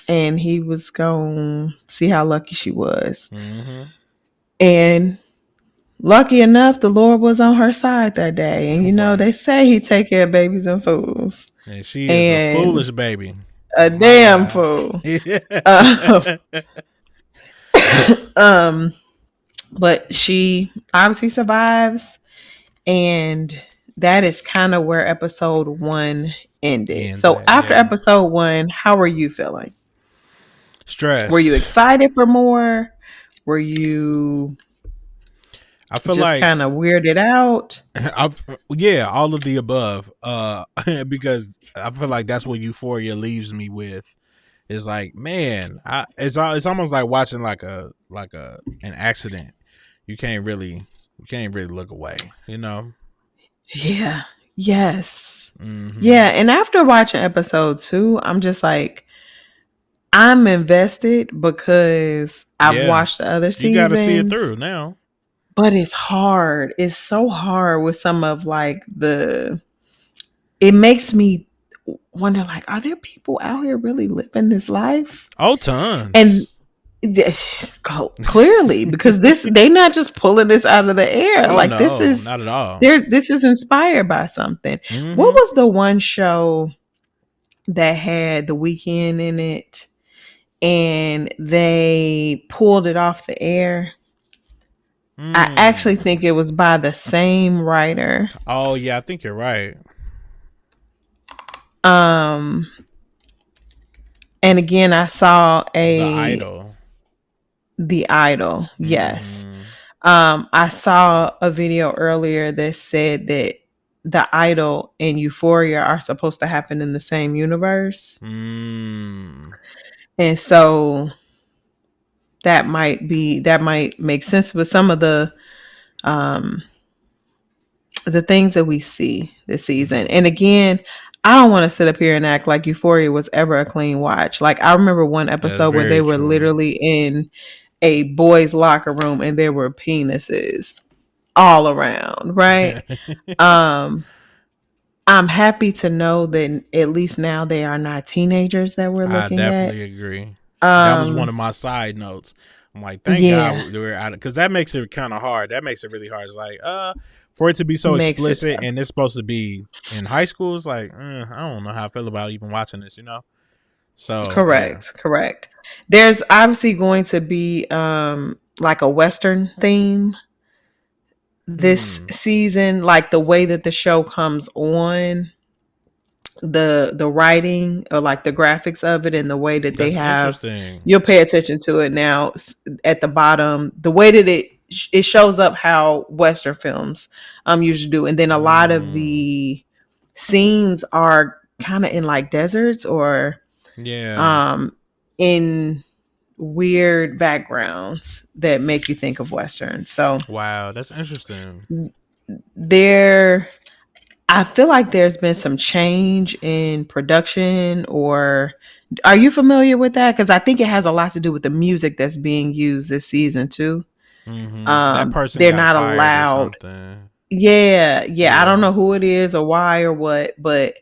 and he was going to see how lucky she was. And lucky enough, the Lord was on her side that day. And you know, they say he take care of babies and fools. And she is a foolish baby. A damn fool. But she obviously survives, and that is kind of where episode 1 ended. So after episode 1, how were you feeling? Stressed. Were you excited for more? Were you I feel just like kind of weirded out? All of the above. Because I feel like that's what Euphoria leaves me with. It's like, man, it's almost like watching like an accident. You can't really look away, you know? Yeah. Yes. Yeah. And after watching episode 2, I'm just like, I'm invested because I've watched the other seasons. You got to see it through now. But it's hard. It's so hard with some of like it makes me wonder, like, are there people out here really living this life? Oh, tons. And clearly, because they not just pulling this out of the air. Oh, like no, this is not at all. This is inspired by something. What was the one show that had The Weeknd in it and they pulled it off the air? I actually think it was by the same writer. Oh yeah, I think you're right. And again, I saw The Idol. The Idol. Yes. Mm-hmm. I saw a video earlier that said that The Idol and Euphoria are supposed to happen in the same universe. Mm. And so that might make sense with some of the things that we see this season. And again, I don't want to sit up here and act like Euphoria was ever a clean watch. Like, I remember one That's episode where they very were true. literally in a boys' locker room and there were penises all around, right? I'm happy to know that at least now they are not teenagers that we're I looking at. definitely agree. That was one of my side notes. I'm like, thank Yeah, God they were out, because that makes it kind of hard. That makes it really hard. It's like, for it to be so makes it explicit tough. and it's supposed to be in high school, it's like, I don't know how I feel about even watching this, you know? So, yeah. Correct. There's obviously going to be like a Western theme this season, like the way that the show comes on, the writing or like the graphics of it and the way that they That's have, interesting. you'll pay attention to it now at the bottom, the way that it shows up how Western films usually do. And then a lot of the scenes are kind of in like deserts or Yeah. in weird backgrounds that make you think of Western. So Wow, that's interesting. there, I feel like there's been some change in production. Or are you familiar with that? Because I think it has a lot to do with the music that's being used this season too. That person They're got not fired or allowed. something. Yeah. I don't Yeah. know who it is or why or what, but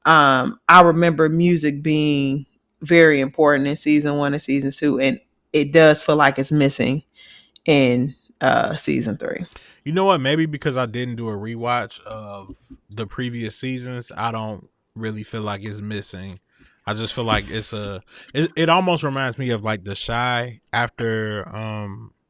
I remember music being very important in season 1 and season 2, and it does feel like it's missing in season 3. You know what? Maybe because I didn't do a rewatch of the previous seasons, I don't really feel like it's missing. I just feel like it almost reminds me of like The Shy after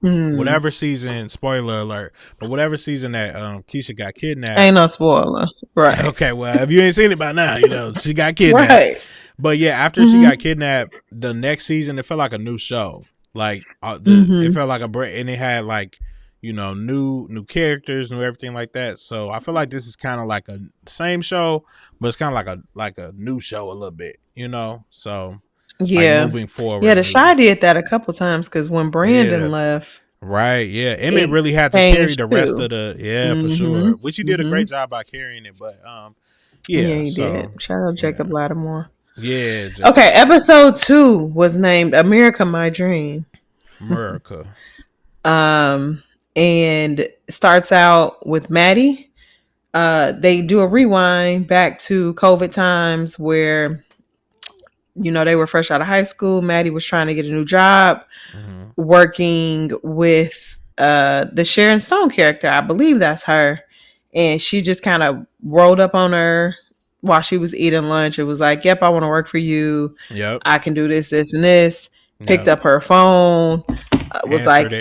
whatever season, spoiler alert, but whatever season that Keisha got kidnapped. Ain't no spoiler. Right. Okay, well, if you ain't seen it by now, you know, she got kidnapped. Right. But yeah, after she got kidnapped, the next season it felt like a new show. Like it felt like a break, and it had like, you know, new characters, new everything like that. So I feel like this is kind of like a same show, but it's kind of like a new show a little bit, you know. So Yeah. like moving forward. Yeah, The Shy did that a couple times because when Brandon left, right? Yeah, Emmett really had to carry the rest of the for sure, which he did a great job by carrying it. But yeah, he did. Shout out Jacob Lattimore. Yeah. Okay, episode 2 was named America My Dream. America. And starts out with Maddie. They do a rewind back to COVID times where, you know, they were fresh out of high school. Maddie was trying to get a new job, working with the Sharon Stone character. I believe that's her. And she just kind of rolled up on her while she was eating lunch. It was like, yep, I want to work for you. Yep. I can do this, this, and this. Picked up her phone. Was like,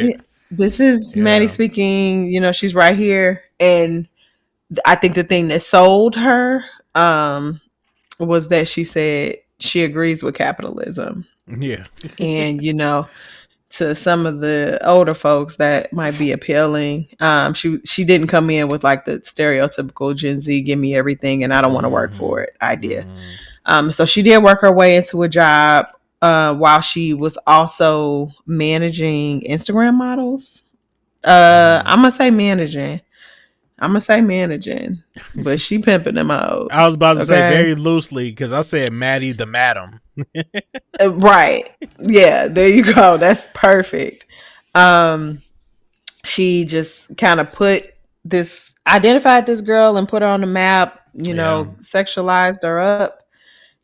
this is Maddie speaking. You know, she's right here. And I think the thing that sold her was that she said she agrees with capitalism. Yeah. And, you know, to some of the older folks that might be appealing. She didn't come in with like the stereotypical Gen Z, give me everything and I don't want to work for it idea. So she did work her way into a job while she was also managing Instagram models. I'm gonna say managing, but she pimping them out. I was about to say very loosely because I said Maddie the Madam. Right. Yeah, there you go. That's perfect. She just kind of identified this girl and put her on the map, you know, sexualized her up,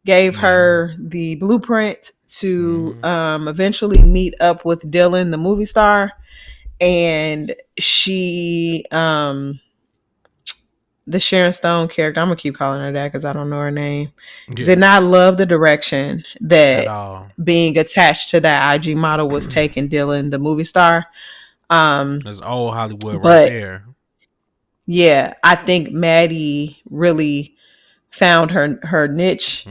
gave her the blueprint to eventually meet up with Dylan, the movie star. And she, the Sharon Stone character, I'm gonna keep calling her that because I don't know her name, did not love the direction that being attached to that IG model was taking Dylan, the movie star. That's old Hollywood right there. Yeah, I think Maddie really found her niche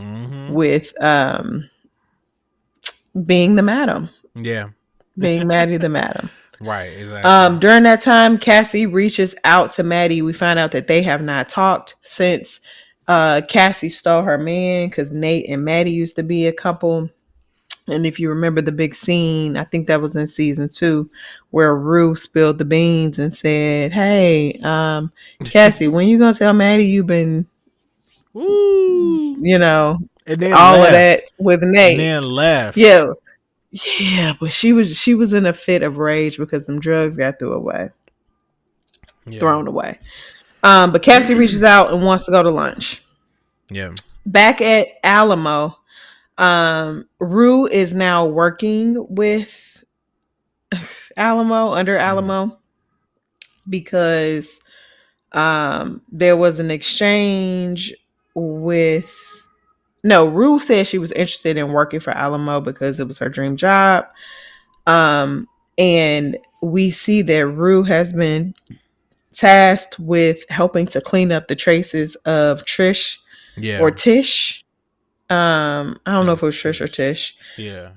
with being the madam. Yeah. Being Maddie the madam. Right, exactly. During that time, Cassie reaches out to Maddie. We find out that they have not talked since Cassie stole her man, because Nate and Maddie used to be a couple. And if you remember the big scene, I think that was in season 2, where Rue spilled the beans and said, "Hey, Cassie, when you gonna tell Maddie you've been, Woo. And then all left. of that with Nate?" And then left. Yeah, but she was in a fit of rage because some drugs got thrown away. But Cassie reaches out and wants to go to lunch. Yeah. Back at Alamo, Rue is now working with under Alamo, because there was an exchange with Rue said she was interested in working for Alamo because it was her dream job. And we see that Rue has been tasked with helping to clean up the traces of Trish or Tish. I don't know if it was Trish or Tish. Yeah.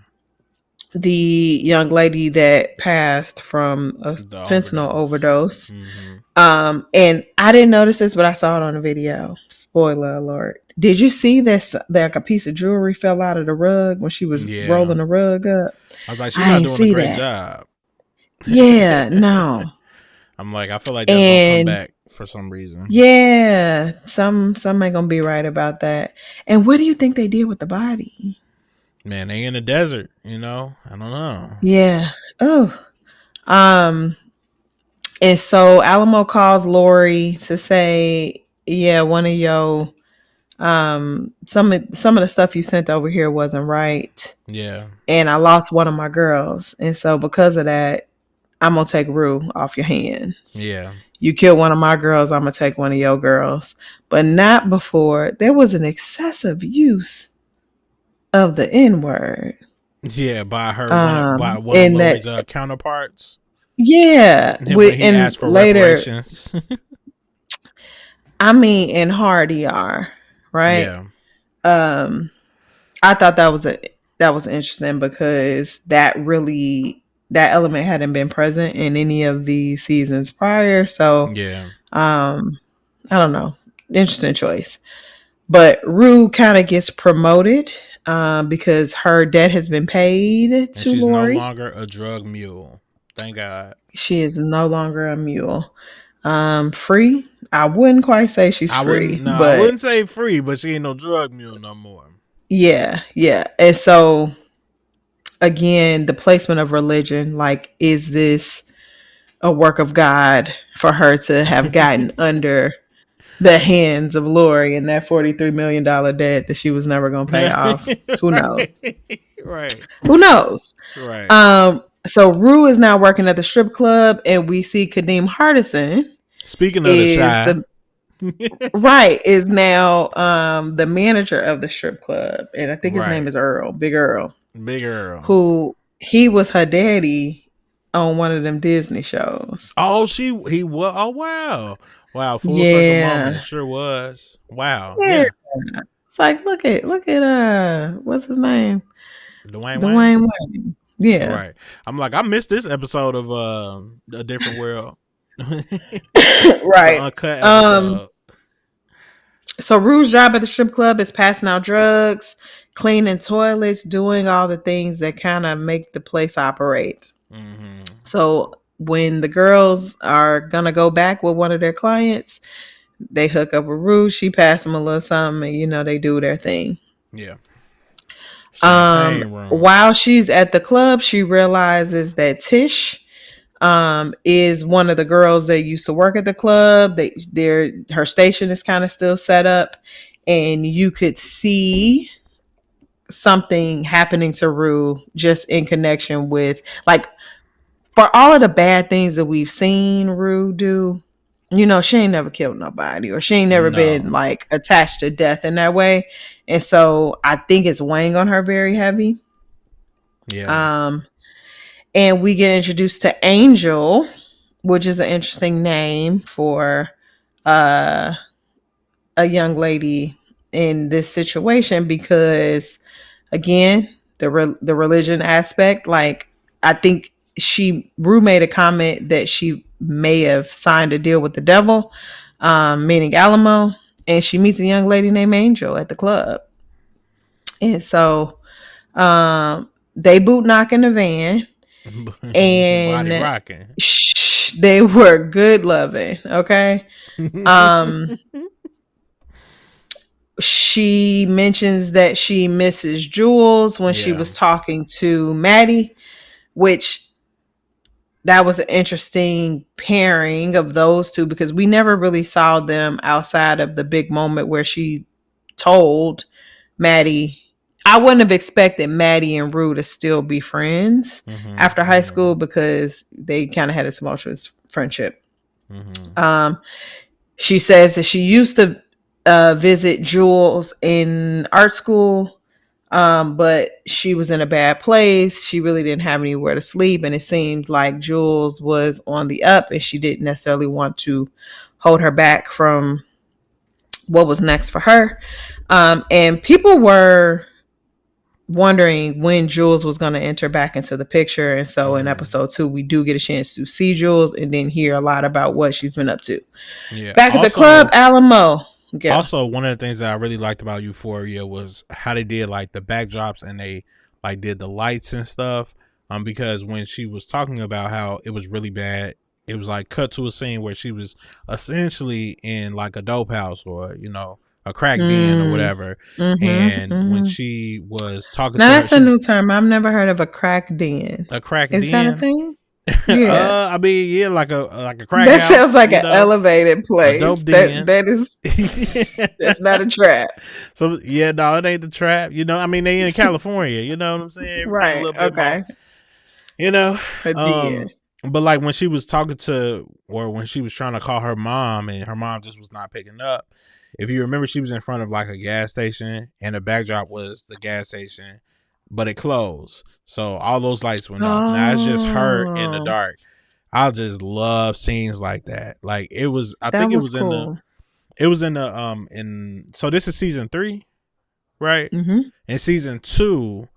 The young lady that passed from a fentanyl overdose. And I didn't notice this, but I saw it on the video. Spoiler alert. Did you see this? Like a piece of jewelry fell out of the rug when she was rolling the rug up? I was like, she's not doing a great job. Yeah, no. I'm like, I feel like that's gonna come back for some reason. Yeah, some ain't gonna be right about that. And what do you think they did with the body? Man, they in the desert, I don't know. Yeah. Oh. And so Alamo calls Lori to say, yeah, one of your some of the stuff you sent over here wasn't right. Yeah. And I lost one of my girls. And so because of that, I'm gonna take Rue off your hands. Yeah. You killed one of my girls, I'm gonna take one of your girls. But not before there was an excessive use of the N-word. Yeah, by her by one of Lori's counterparts. Yeah. When he asked for reparations. I mean, in hard ER, right? Yeah. I thought that was interesting because that element hadn't been present in any of the seasons prior. So yeah. I don't know. Interesting choice. But Rue kind of gets promoted because her debt has been paid to she's Lori. No longer a drug mule. Thank God. She is no longer a mule. Free? I wouldn't quite say she's free. I wouldn't say free, but she ain't no drug mule no more. Yeah. And so, again, the placement of religion, like, is this a work of God for her to have gotten under the hands of Lori and that $43 million debt that she was never going to pay off? Who knows? Right. Who knows? Right. So Rue is now working at the strip club, and we see Kadeem Hardison. Speaking of the Shy. Right, is now the manager of the strip club. And I think his name is Earl. Big Earl. Who, he was her daddy on one of them Disney shows. Oh, he was. Oh, wow. Wow, full circle moment. Sure was. Wow. Yeah. It's like, look at what's his name? Dwayne Wayne. Yeah. Right. I'm like, I missed this episode of A Different World. Right. Uncut episode. So Rue's job at the strip club is passing out drugs, cleaning toilets, doing all the things that kind of make the place operate. Mm-hmm. So when the girls are gonna go back with one of their clients, they hook up with Rue. She pass them a little something, and they do their thing. Yeah. While she's at the club, she realizes that Tish is one of the girls that used to work at the club. Her station is kind of still set up, and you could see something happening to Rue just in connection with, like, for all of the bad things that we've seen Rue do, she ain't never killed nobody, or she ain't never been like attached to death in that way. And so I think it's weighing on her very heavy. Yeah. And we get introduced to Angel, which is an interesting name for a young lady in this situation, because again, the religion aspect. Like, I think Rue made a comment that she may have signed a deal with the devil, meaning Alamo, and she meets a young lady named Angel at the club. And so they boot knock in the van, and body rocking. They were good loving. Okay. She mentions that she misses Jules when she was talking to Maddie, which that was an interesting pairing of those two, because we never really saw them outside of the big moment where she told Maddie. I wouldn't have expected Maddie and Rue to still be friends after high school, because they kind of had a tumultuous friendship. She says that she used to visit Jules in art school, but she was in a bad place. She really didn't have anywhere to sleep, and it seemed like Jules was on the up, and she didn't necessarily want to hold her back from what was next for her. And people were wondering when Jules was going to enter back into the picture. And so in episode 2, we do get a chance to see Jules and then hear a lot about what she's been up to. Yeah. Back at the club, Alamo. Yeah. Also, one of the things that I really liked about Euphoria was how they did like the backdrops, and they like did the lights and stuff. Because when she was talking about how it was really bad, it was like cut to a scene where she was essentially in like a dope house, or a crack den or whatever. And when she was talking to her, that's a new term. I've never heard of a crack den. A crack den? Is that a thing? Yeah. I mean, yeah, like a crack that house. That sounds like an elevated place. A dope den. That is that's not a trap. So yeah, no, it ain't the trap. I mean, they in California. You know what I'm saying? Right. A little bit more, a den. But like when she was talking to, or when she was trying to call her mom, and her mom just was not picking up. If you remember, she was in front of like a gas station, and the backdrop was the gas station, but it closed. So all those lights went off. Now it's just her in the dark. I just love scenes like that. Like it was, I think it was cool. So this is season 3, right? In season 2,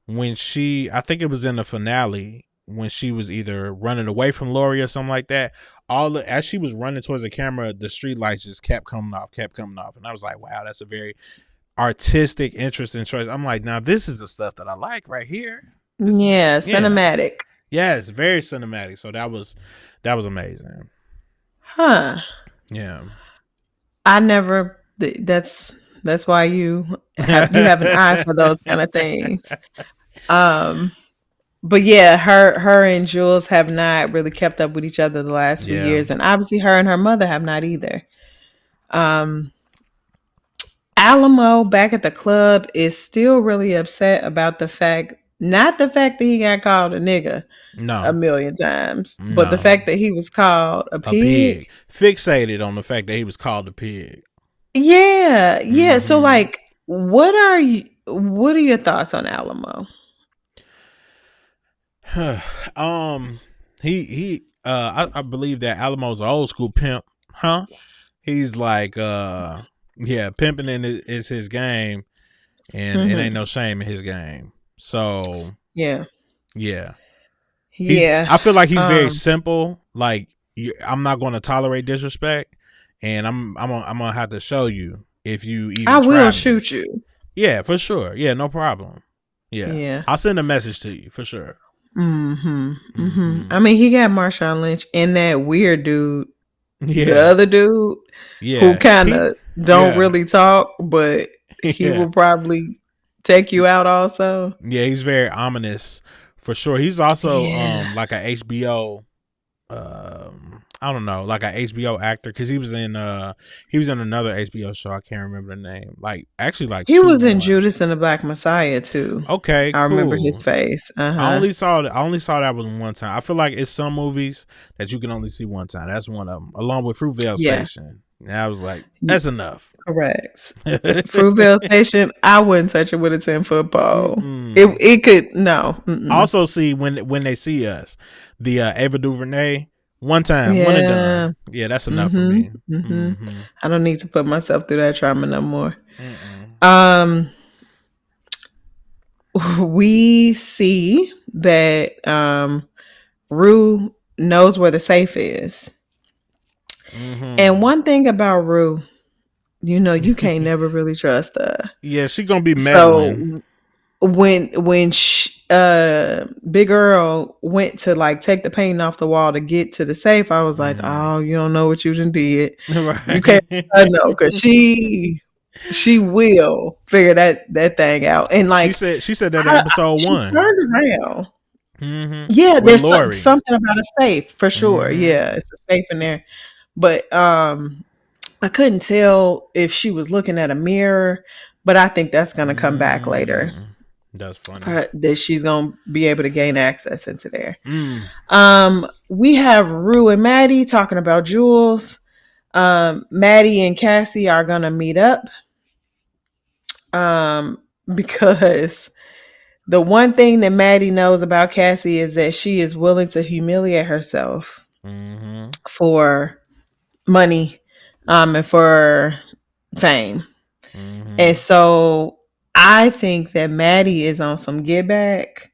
when I think it was in the finale, when she was either running away from Lori or something like that. As she was running towards the camera, the street lights just kept coming off. And I was like, wow, that's a very artistic, interesting choice. I'm like, now this is the stuff that I like right here. Cinematic. Yes, very cinematic. So that was amazing. Huh. Yeah. I never, that's why you have an eye for those kind of things. But yeah, her and Jules have not really kept up with each other the last few years, and obviously her and her mother have not either. Alamo back at the club is still really upset about not the fact that he got called a nigga a million times, but the fact that he was called a pig. Fixated on the fact that he was called a pig. Yeah. So like, what are your thoughts on Alamo? I believe that Alamo's an old school pimp, huh? He's like, pimping is his game, and it ain't no shame in his game. So I feel like he's very simple. Like, I'm not going to tolerate disrespect, and I'm gonna have to show you if you even. I will shoot you. Yeah, for sure. Yeah, no problem. Yeah. I'll send a message to you for sure. I mean, he got Marshawn Lynch and that weird dude, the other dude, who kind of don't really talk, but he will probably take you out also. Yeah, he's very ominous for sure. He's also like a HBO I don't know, like a HBO actor, because he was in another HBO show. I can't remember the name. Like, actually, like he was in Judas and the Black Messiah too. Okay, I remember his face. I only saw that one time. I feel like it's some movies that you can only see one time. That's one of them, along with Fruitvale Station. And I was like, that's enough. Correct. Fruitvale Station, I wouldn't touch it with a 10-foot pole. It could no. Also, see when they see us, the Ava DuVernay. One time, one and done. Yeah, that's enough for me. I don't need to put myself through that trauma no more. we see that Rue knows where the safe is. And one thing about Rue, you can't never really trust her. Yeah, she gonna be meddling. So when Big Earl went to like take the paint off the wall to get to the safe, I was like, oh, you don't know what you done did. Right. You can't know, because she will figure that thing out. And like she said that in episode 1. She turned around. Yeah, With there's Lori. something about a safe for sure. Yeah, it's a safe in there. But I couldn't tell if she was looking at a mirror, but I think that's going to come back later. That's funny. That she's going to be able to gain access into there. We have Rue and Maddie talking about Jules. Maddie and Cassie are going to meet up. Because the one thing that Maddie knows about Cassie is that she is willing to humiliate herself for money and for fame. And so I think that Maddie is on some get back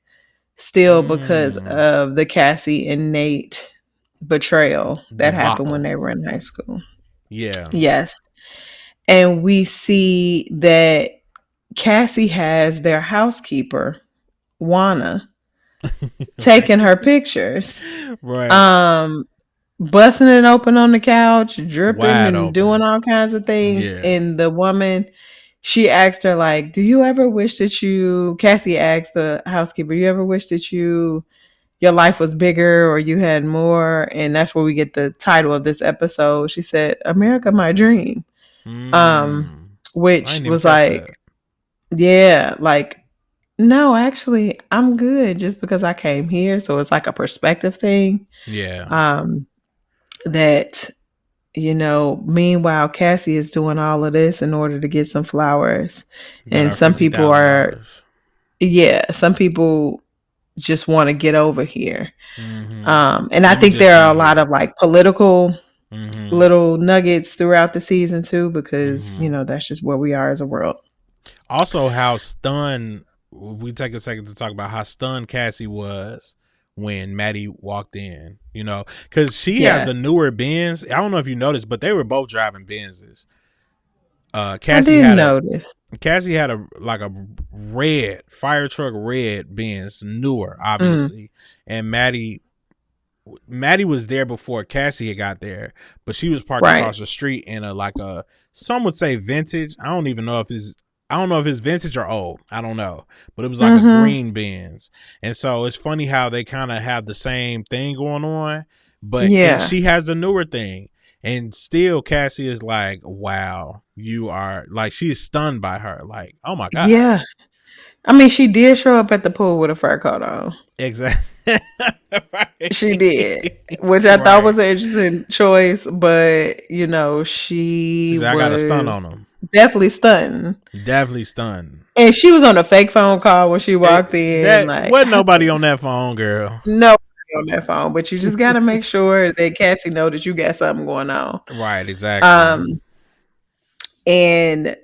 still because of the Cassie and Nate betrayal that happened when they were in high school. Yeah. Yes. And we see that Cassie has their housekeeper, Juana, taking her pictures. Right. Busting it open on the couch, dripping Wide and open. doing all kinds of things. Yeah. And the woman, she asked her, like, do you ever wish that Cassie asked the housekeeper, you ever wish that your life was bigger or you had more? And that's where we get the title of this episode. She said, America, my dream. Which was like, yeah, like, no, actually, I'm good just because I came here. So it's like a perspective thing. Yeah. That, meanwhile, Cassie is doing all of this in order to get some flowers. And some people some people just want to get over here. And I think there are a lot of like political little nuggets throughout the season too, because, that's just where we are as a world. Also, how stunned, we take a second to talk about how stunned Cassie was when Maddie walked in, because she has the newer Benz. I don't know if you noticed, but they were both driving Benzes. Cassie had a red fire truck, red Benz, newer, obviously, and Maddie was there before Cassie had got there, but she was parked across the street in a some would say vintage. I don't know if it's vintage or old. I don't know. But it was like a green Benz. And so it's funny how they kind of have the same thing going on. But she has the newer thing. And still Cassie is like, wow, you are, like, she is stunned by her. Like, oh my God. Yeah. I mean, she did show up at the pool with a fur coat on. Exactly. Right. She did. Which I thought was an interesting choice. But, she I got a stun on them. Definitely stunned. And she was on a fake phone call when she walked in. Wasn't nobody on that phone, girl. Nobody on that phone, but you just got to make sure that Cassie know that you got something going on. Right, exactly. And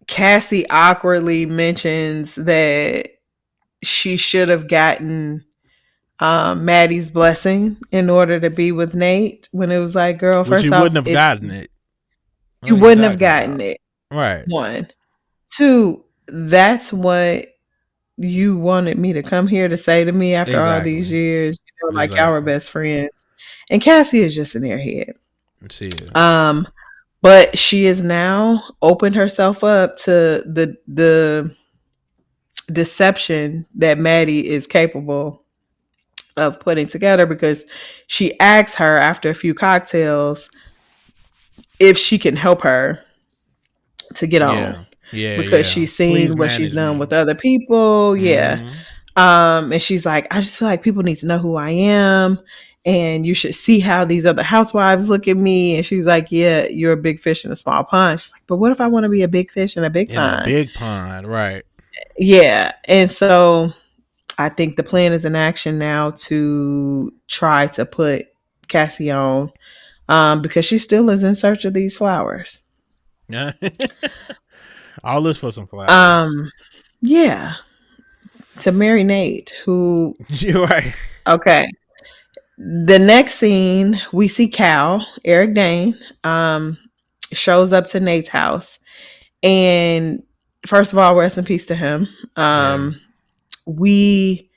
Cassie awkwardly mentions that she should have gotten Maddie's blessing in order to be with Nate, when it was like, girl, first you off, wouldn't have gotten it. You wouldn't have gotten it. Right. 1. 2, that's what you wanted me to come here to say to me after all these years. Like y'all were best friends. And Cassie is just in their head. She is. But she has now opened herself up to the deception that Maddie is capable of putting together, because she asks her after a few cocktails if she can help her to get on. Yeah. Because she's seen what she's done with other people. Yeah. And she's like, I just feel like people need to know who I am, and you should see how these other housewives look at me. And she was like, yeah, you're a big fish in a small pond. She's like, but what if I want to be a big fish in a big pond? In a big pond, right. Yeah. And so I think the plan is in action now to try to put Cassie on, because she still is in search of these flowers. All this for some flowers. Yeah. to marry Nate, who You're right. okay. The next scene, we see Cal, Eric Dane, shows up to Nate's house. And first of all, rest in peace to him. We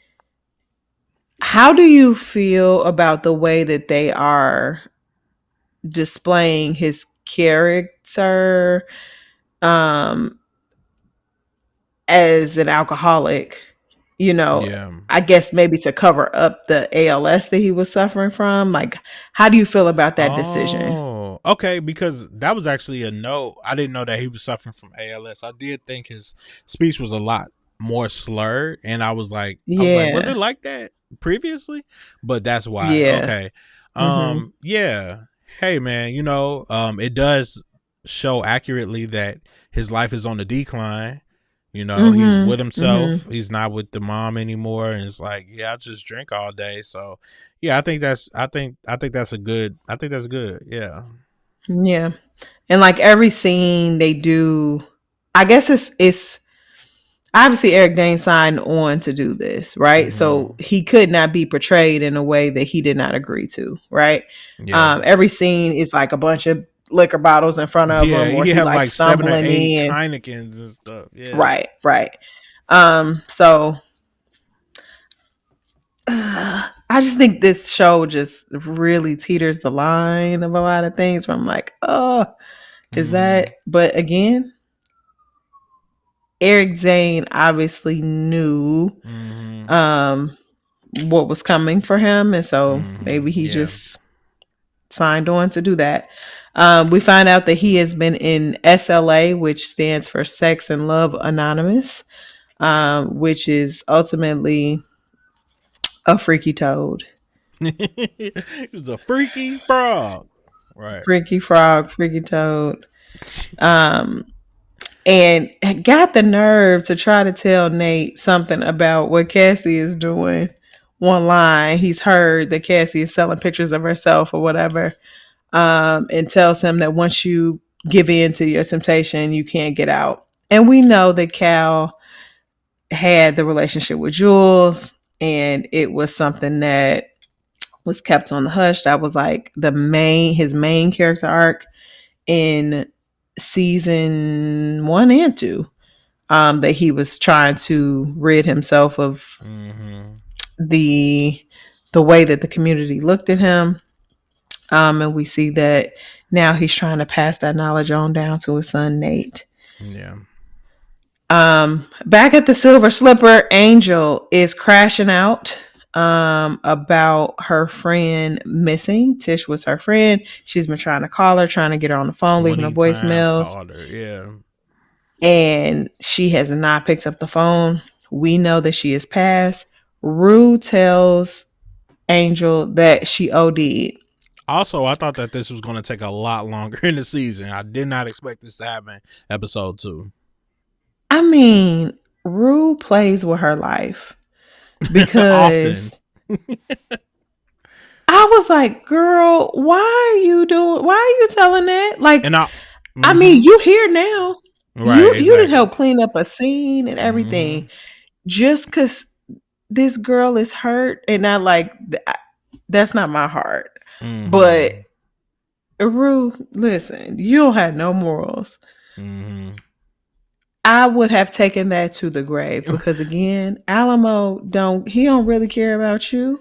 How do you feel about the way that they are displaying his character as an alcoholic? You know, I guess maybe to cover up the ALS that he was suffering from. Like, how do you feel about that decision? Oh, okay, because that was actually a note. I didn't know that he was suffering from ALS. I did think his speech was a lot more slurred, and I was like, was it like that previously? But that's why. Yeah. Okay. Yeah. Hey man, it does show accurately that his life is on the decline. He's with himself. He's not with the mom anymore, and it's like, I just drink all day. So, yeah, I think that's good. Yeah. Yeah, and like every scene they do, I guess it's obviously Eric Dane signed on to do this, right? So he could not be portrayed in a way that he did not agree to, right? Yeah. Every scene is like a bunch of liquor bottles in front of him, or he have like 7 or 8 Heinekens and stuff. Yeah. Right. So I just think this show just really teeters the line of a lot of things where I'm like, is that? But again, Eric Zane obviously knew what was coming for him, and so maybe he just signed on to do that. We find out that he has been in SLA, which stands for Sex and Love Anonymous, which is ultimately a freaky toad. He was a freaky frog. Right. Freaky frog, freaky toad. And got the nerve to try to tell Nate something about what Cassie is doing. One line, he's heard that Cassie is selling pictures of herself or whatever, and tells him that once you give in to your temptation, you can't get out. And we know that Cal had the relationship with Jules, and it was something that was kept on the hush. That was like his main character arc in season 1 and 2, that he was trying to rid himself of the way that the community looked at him. And we see that now he's trying to pass that knowledge on down to his son Nate. Yeah. Back at the Silver Slipper, Angel is crashing out about her friend missing. Tish was her friend. She's been trying to call her, trying to get her on the phone, leaving her voicemails. Yeah. And she has not picked up the phone. We know that she is passed. Rue tells Angel that she OD'd. Also, I thought that this was going to take a lot longer in the season. I did not expect this to happen episode 2. I mean, Rue plays with her life because I was like, girl, why are you telling that? Like, I mean, you here now. Right, you didn't help clean up a scene and everything. Just because this girl is hurt, and not like, that's not my heart. But Rue, listen, you don't have no morals. I would have taken that to the grave because, again, Alamo don't really care about you.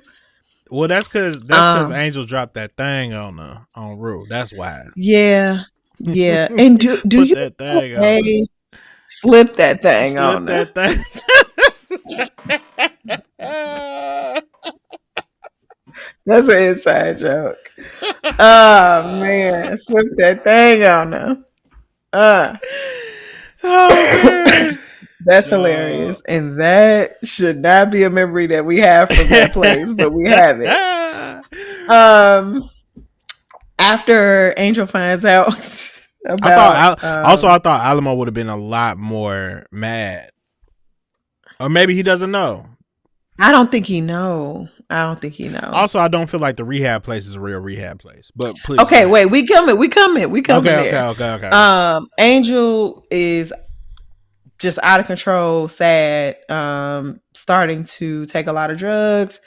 Well, that's because Angel dropped that thing on Rue. That's why. Yeah. And do you that thing slip that thing on? Slip that thing. That's an inside joke. Oh man, slip that thing on her. Oh man. That's hilarious. And that should not be a memory that we have from that place, but we have it. After Angel finds out about I thought Alamo would have been a lot more mad. Or maybe he doesn't know. I don't think he knows. Also, I don't feel like the rehab place is a real rehab place. But please. Okay, wait, we coming. Okay. Angel is just out of control, sad, starting to take a lot of drugs,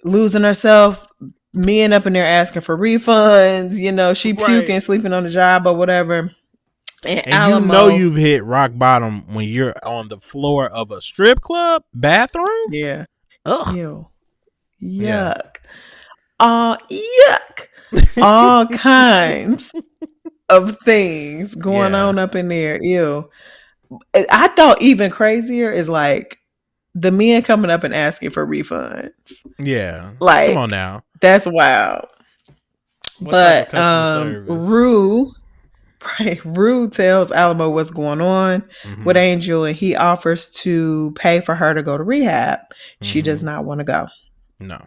losing herself, men up in there asking for refunds, you know, she puking, sleeping on the job or whatever. And Alamo, you've hit rock bottom when you're on the floor of a strip club bathroom. Yeah. Ugh. Ew. Yuck. Yuck. All kinds of things going on up in there. Ew. I thought even crazier is like the men coming up and asking for refunds. Yeah. Like, come on now. That's wild. But Rue tells Alamo what's going on with Angel, and he offers to pay for her to go to rehab. She does not want to go. No.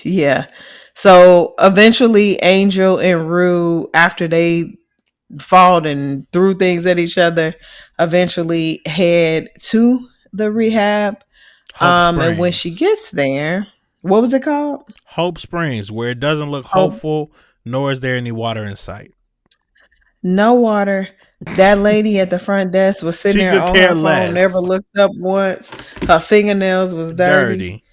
Yeah. So eventually Angel and Rue, after they fought and threw things at each other, eventually head to the rehab. And when she gets there, what was it called? Hope Springs, where it doesn't look hopeful, nor is there any water in sight. No water. That lady at the front desk was sitting there on her phone, never looked up once. Her fingernails was dirty.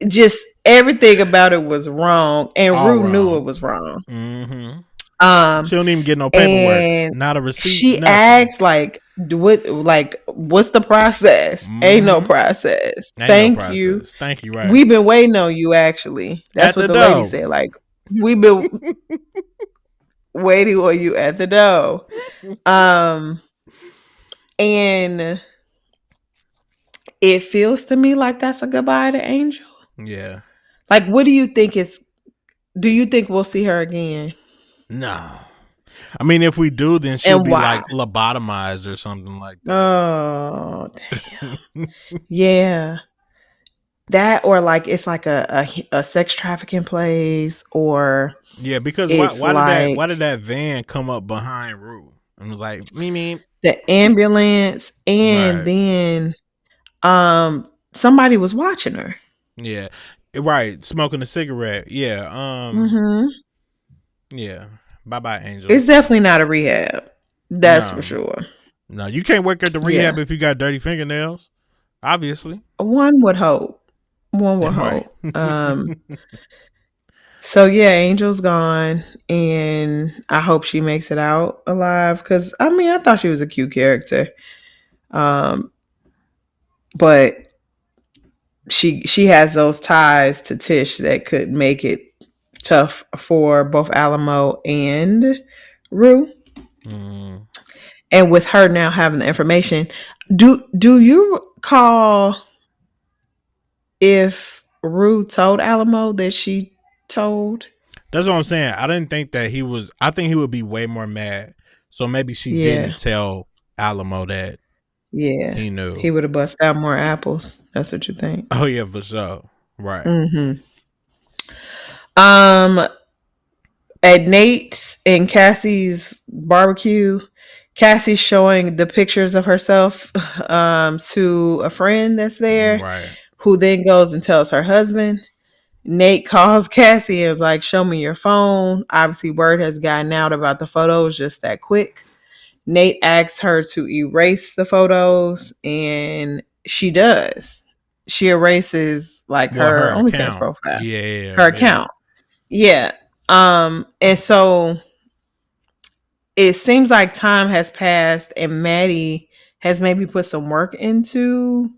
Just everything about it was wrong, and Rue knew it was wrong. She don't even get no paperwork, not a receipt. She asks what's the process? Ain't no process. Thank you. Thank you. Right. We've been waiting on you. Actually, that's what the lady said. Like, we've been waiting on you at the door. And it feels to me like that's a goodbye to Angel. Yeah. Like, what do you think do you think we'll see her again? No. I mean, if we do, then she'll be like lobotomized or something like that. Oh, damn. Yeah. That, or like it's like a sex trafficking place, or because why did that van come up behind Rue and was like me the ambulance, and then somebody was watching her. Yeah, right, smoking a cigarette. Yeah, yeah. Bye, Angel. It's definitely not a rehab. That's for sure. No, you can't work at the rehab if you got dirty fingernails. Obviously, one would hope. So yeah, Angel's gone, and I hope she makes it out alive, because I mean, I thought she was a cute character, but she has those ties to Tish that could make it tough for both Alamo and Rue. And with her now having the information, do you recall if Rue told Alamo that she told? That's what I'm saying. I didn't think that he was. I think he would be way more mad. So maybe she didn't tell Alamo that. Yeah, he knew. He would have busted out more apples. That's what you think? Oh yeah, for sure. Right. At Nate's and Cassie's barbecue, Cassie's showing the pictures of herself to a friend that's there, right, who then goes and tells her husband. Nate calls Cassie and is like, show me your phone. Obviously, word has gotten out about the photos just that quick. Nate asks her to erase the photos, and she does. She erases like her OnlyFans profile. Yeah, her account. Yeah. And so it seems like time has passed, and Maddie has maybe put some work into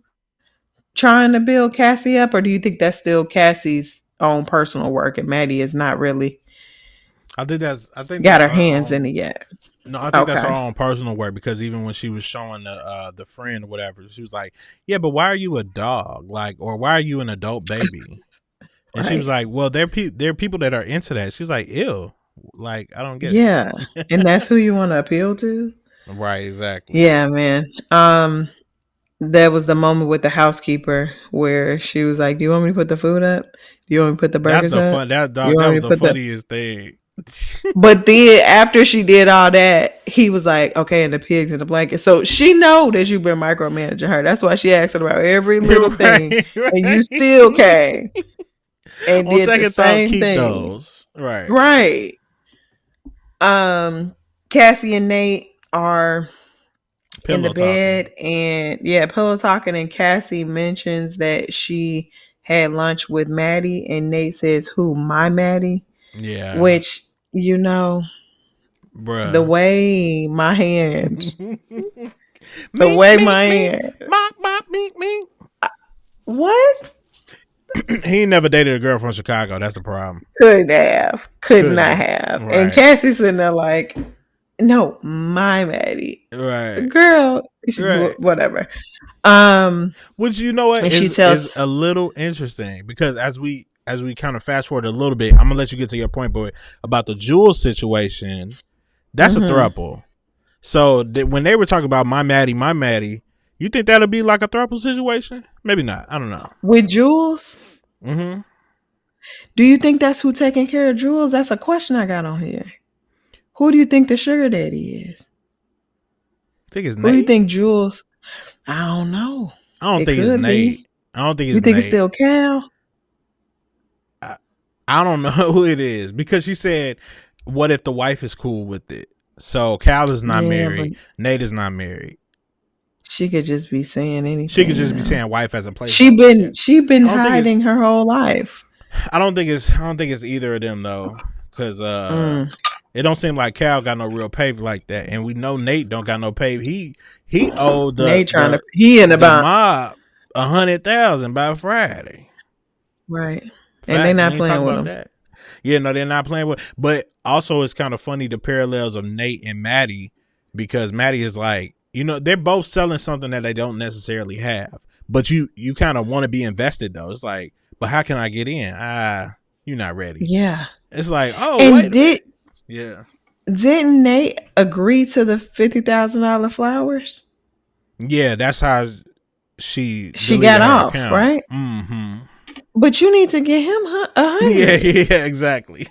trying to build Cassie up, or do you think that's still Cassie's own personal work and Maddie is not really got her hands in it yet? No, I think that's her own personal work, because even when she was showing the friend or whatever, she was like, yeah, but why are you a dog? Like, or why are you an adult baby? And she was like, well, there are people that are into that. She's like, ew. Like, I don't get it. Yeah. And that's who you want to appeal to? Right, exactly. Yeah, man. There was the moment with the housekeeper where she was like, do you want me to put the food up? Do you want me to put the burgers up? That was the funniest thing. But then after she did all that, he was like, okay, and the pigs in the blanket. So she know that you've been micromanaging her. That's why she asked about every little thing. Right. And you still came. And on did second the same thought, keep thing. Those. Right. Right. Cassie and Nate are in the Pillow bed, talking. and pillow talking, and Cassie mentions that she had lunch with Maddie, and Nate says, "Who, my Maddie?" Yeah. Which, you know, the Bruh. way my hand, the Mink, way mink, my mink. hand, Bop, bop, mink, mink. what? He ain't never dated a girl from Chicago. That's the problem. Could not Couldn't. have. And Right. Cassie's sitting there like, no, my Maddie, Right. girl, Right. whatever. Which, you know what, And she is tells, a little interesting, because as we kind of fast forward a little bit, I'm gonna let you get to your point, but about the Jules situation, that's a throuple. So when they were talking about my Maddie, you think that'll be like a throuple situation? Maybe not. I don't know. with Jules. Mm-hmm. Do you think that's who taking care of Jules? That's a question I got on here. Who do you think the sugar daddy is? I think it's Who do you Nate. think Jules? I don't know. I don't It think it's could Nate. be. I don't think You it's think it's Nate. still Cal? I don't know who it is, because she said, "What if the wife is cool with it?" So Cal is not married. Nate is not married. She could just be saying anything. She could just be saying wife as a placeholder. She been hiding her whole life. I don't think it's either of them though, because it don't seem like Cal got no real paper like that, and we know Nate don't got no paper. He owed the mob 100,000 by Friday. Right. Facts. And they not playing with him. That. Yeah, no, they're not playing with. But also, it's kind of funny the parallels of Nate and Maddie, because Maddie is like, they're both selling something that they don't necessarily have, but you kind of want to be invested though. It's like, but how can I get in? You're not ready. Yeah. It's like, oh, and wait a minute. Yeah. Didn't Nate agree to the $50,000 flowers? Yeah, that's how she got off, account. right? Mm-hmm. But you need to get him 100. Yeah, exactly.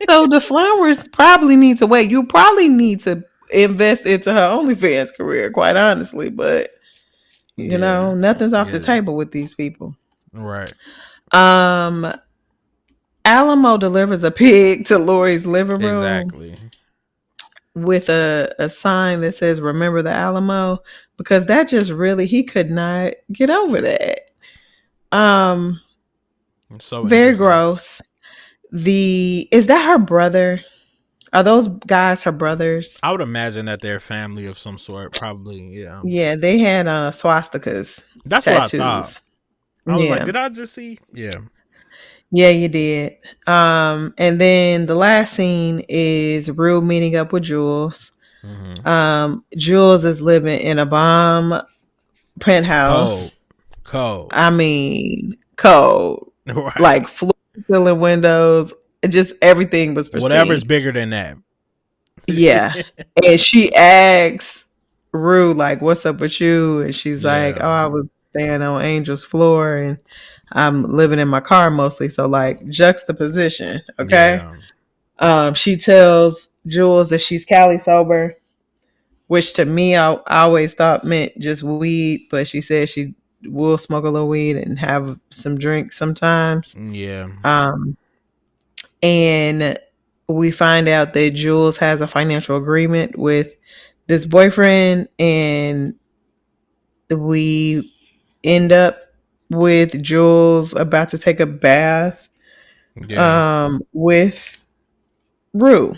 So the flowers probably need to wait. You probably need to invest into her OnlyFans career, quite honestly. But nothing's off the table with these people. Right. Alamo delivers a pig to Lori's living room. Exactly. With a sign that says "Remember the Alamo," because that just really, he could not get over that. So very gross. Is that her brother? Are those guys her brothers? I would imagine that they're family of some sort, probably. Yeah. Yeah, they had swastikas. That's tattoos. What I thought. I was like, did I just see? Yeah. Yeah, you did. And then the last scene is Rue meeting up with Jules. Mm-hmm. Jules is living in a bomb penthouse. Cold. I mean, cold. Right. Like floor ceiling windows. Just everything was pristine. Whatever's bigger than that. Yeah. And she asks Rue, like, what's up with you? And she's like, oh, I was staying on Angel's floor and I'm living in my car mostly. So like juxtaposition. Okay. Yeah. She tells Jules that she's Cali sober, which to me, I always thought meant just weed, but she said she will smoke a little weed and have some drinks sometimes. Yeah. And we find out that Jules has a financial agreement with this boyfriend, and we end up with Jules about to take a bath with Rue.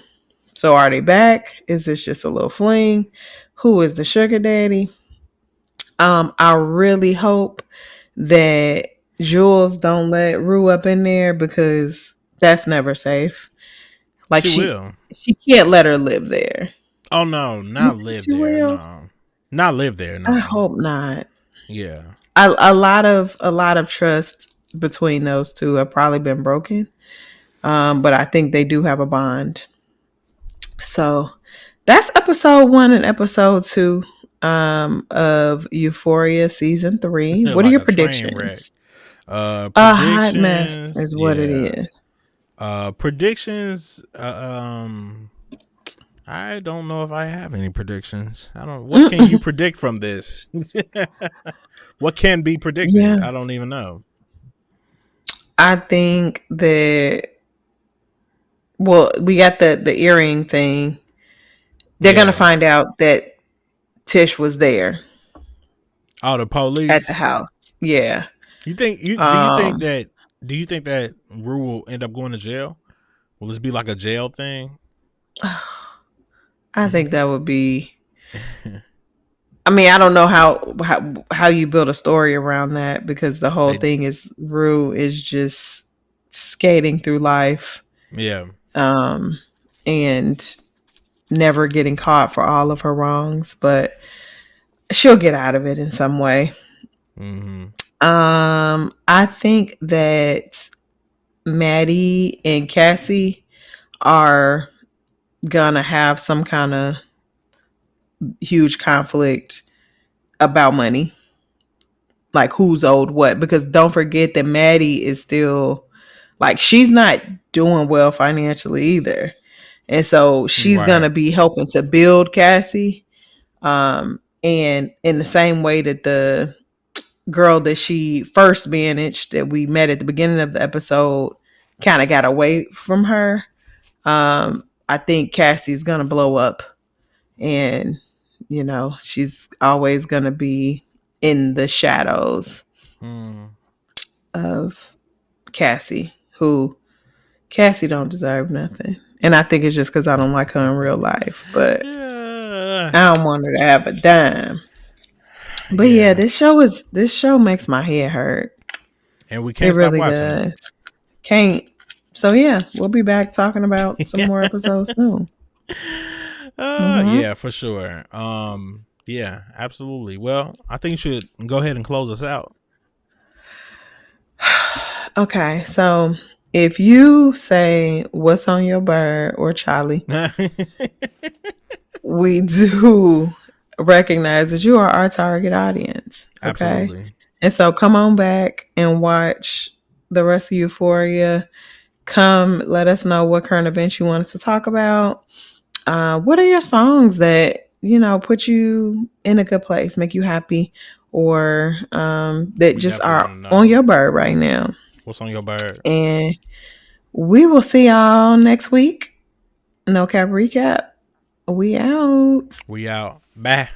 So are they back? Is this just a little fling? Who is the sugar daddy? I really hope that Jules don't let Rue up in there, because that's never safe. Like she can't let her live there. Oh no, not live there. No, not live there. No, I hope not. Yeah, a lot of trust between those two have probably been broken, but I think they do have a bond. So that's episode 1 and episode 2 of Euphoria season 3. What are your predictions? Predictions. A hot mess is what it is. Predictions. I don't know if I have any predictions. I don't. What can you predict from this? What can be predicted? Yeah. I don't even know. I think that. Well, we got the earring thing They're gonna find out that Tish was there. Oh, the police at the house. Yeah. Do you think that Rue will end up going to jail? Will this be like a jail thing? I think that would be. I mean, I don't know how you build a story around that, because the whole thing is Rue is just skating through life. Yeah. And never getting caught for all of her wrongs, but she'll get out of it in some way. Mm-hmm. I think that Maddie and Cassie are gonna have some kind of huge conflict about money, like who's owed what, because don't forget that Maddie is still, like, she's not doing well financially either, and so she's gonna be helping to build Cassie, and in the same way that the girl that she first managed, that we met at the beginning of the episode, kind of got away from her. I think Cassie's gonna blow up, and she's always gonna be in the shadows of Cassie, who Cassie don't deserve nothing. And I think it's just because I don't like her in real life, but I don't want her to have a dime. But yeah, this show makes my head hurt. And we can't stop watching it. Can't. So yeah, we'll be back talking about some more episodes soon. Yeah, for sure. Yeah, absolutely. Well, I think you should go ahead and close us out. Okay, so if you say what's on your bird or Charlie, we do recognize that you are our target audience. Okay? Absolutely. And so come on back and watch the rest of Euphoria. Come let us know what current events you want us to talk about. What are your songs that put you in a good place, make you happy, or that just are on your bird right now? What's on your bird? And we will see y'all next week. No Cap Recap. We out. Bye.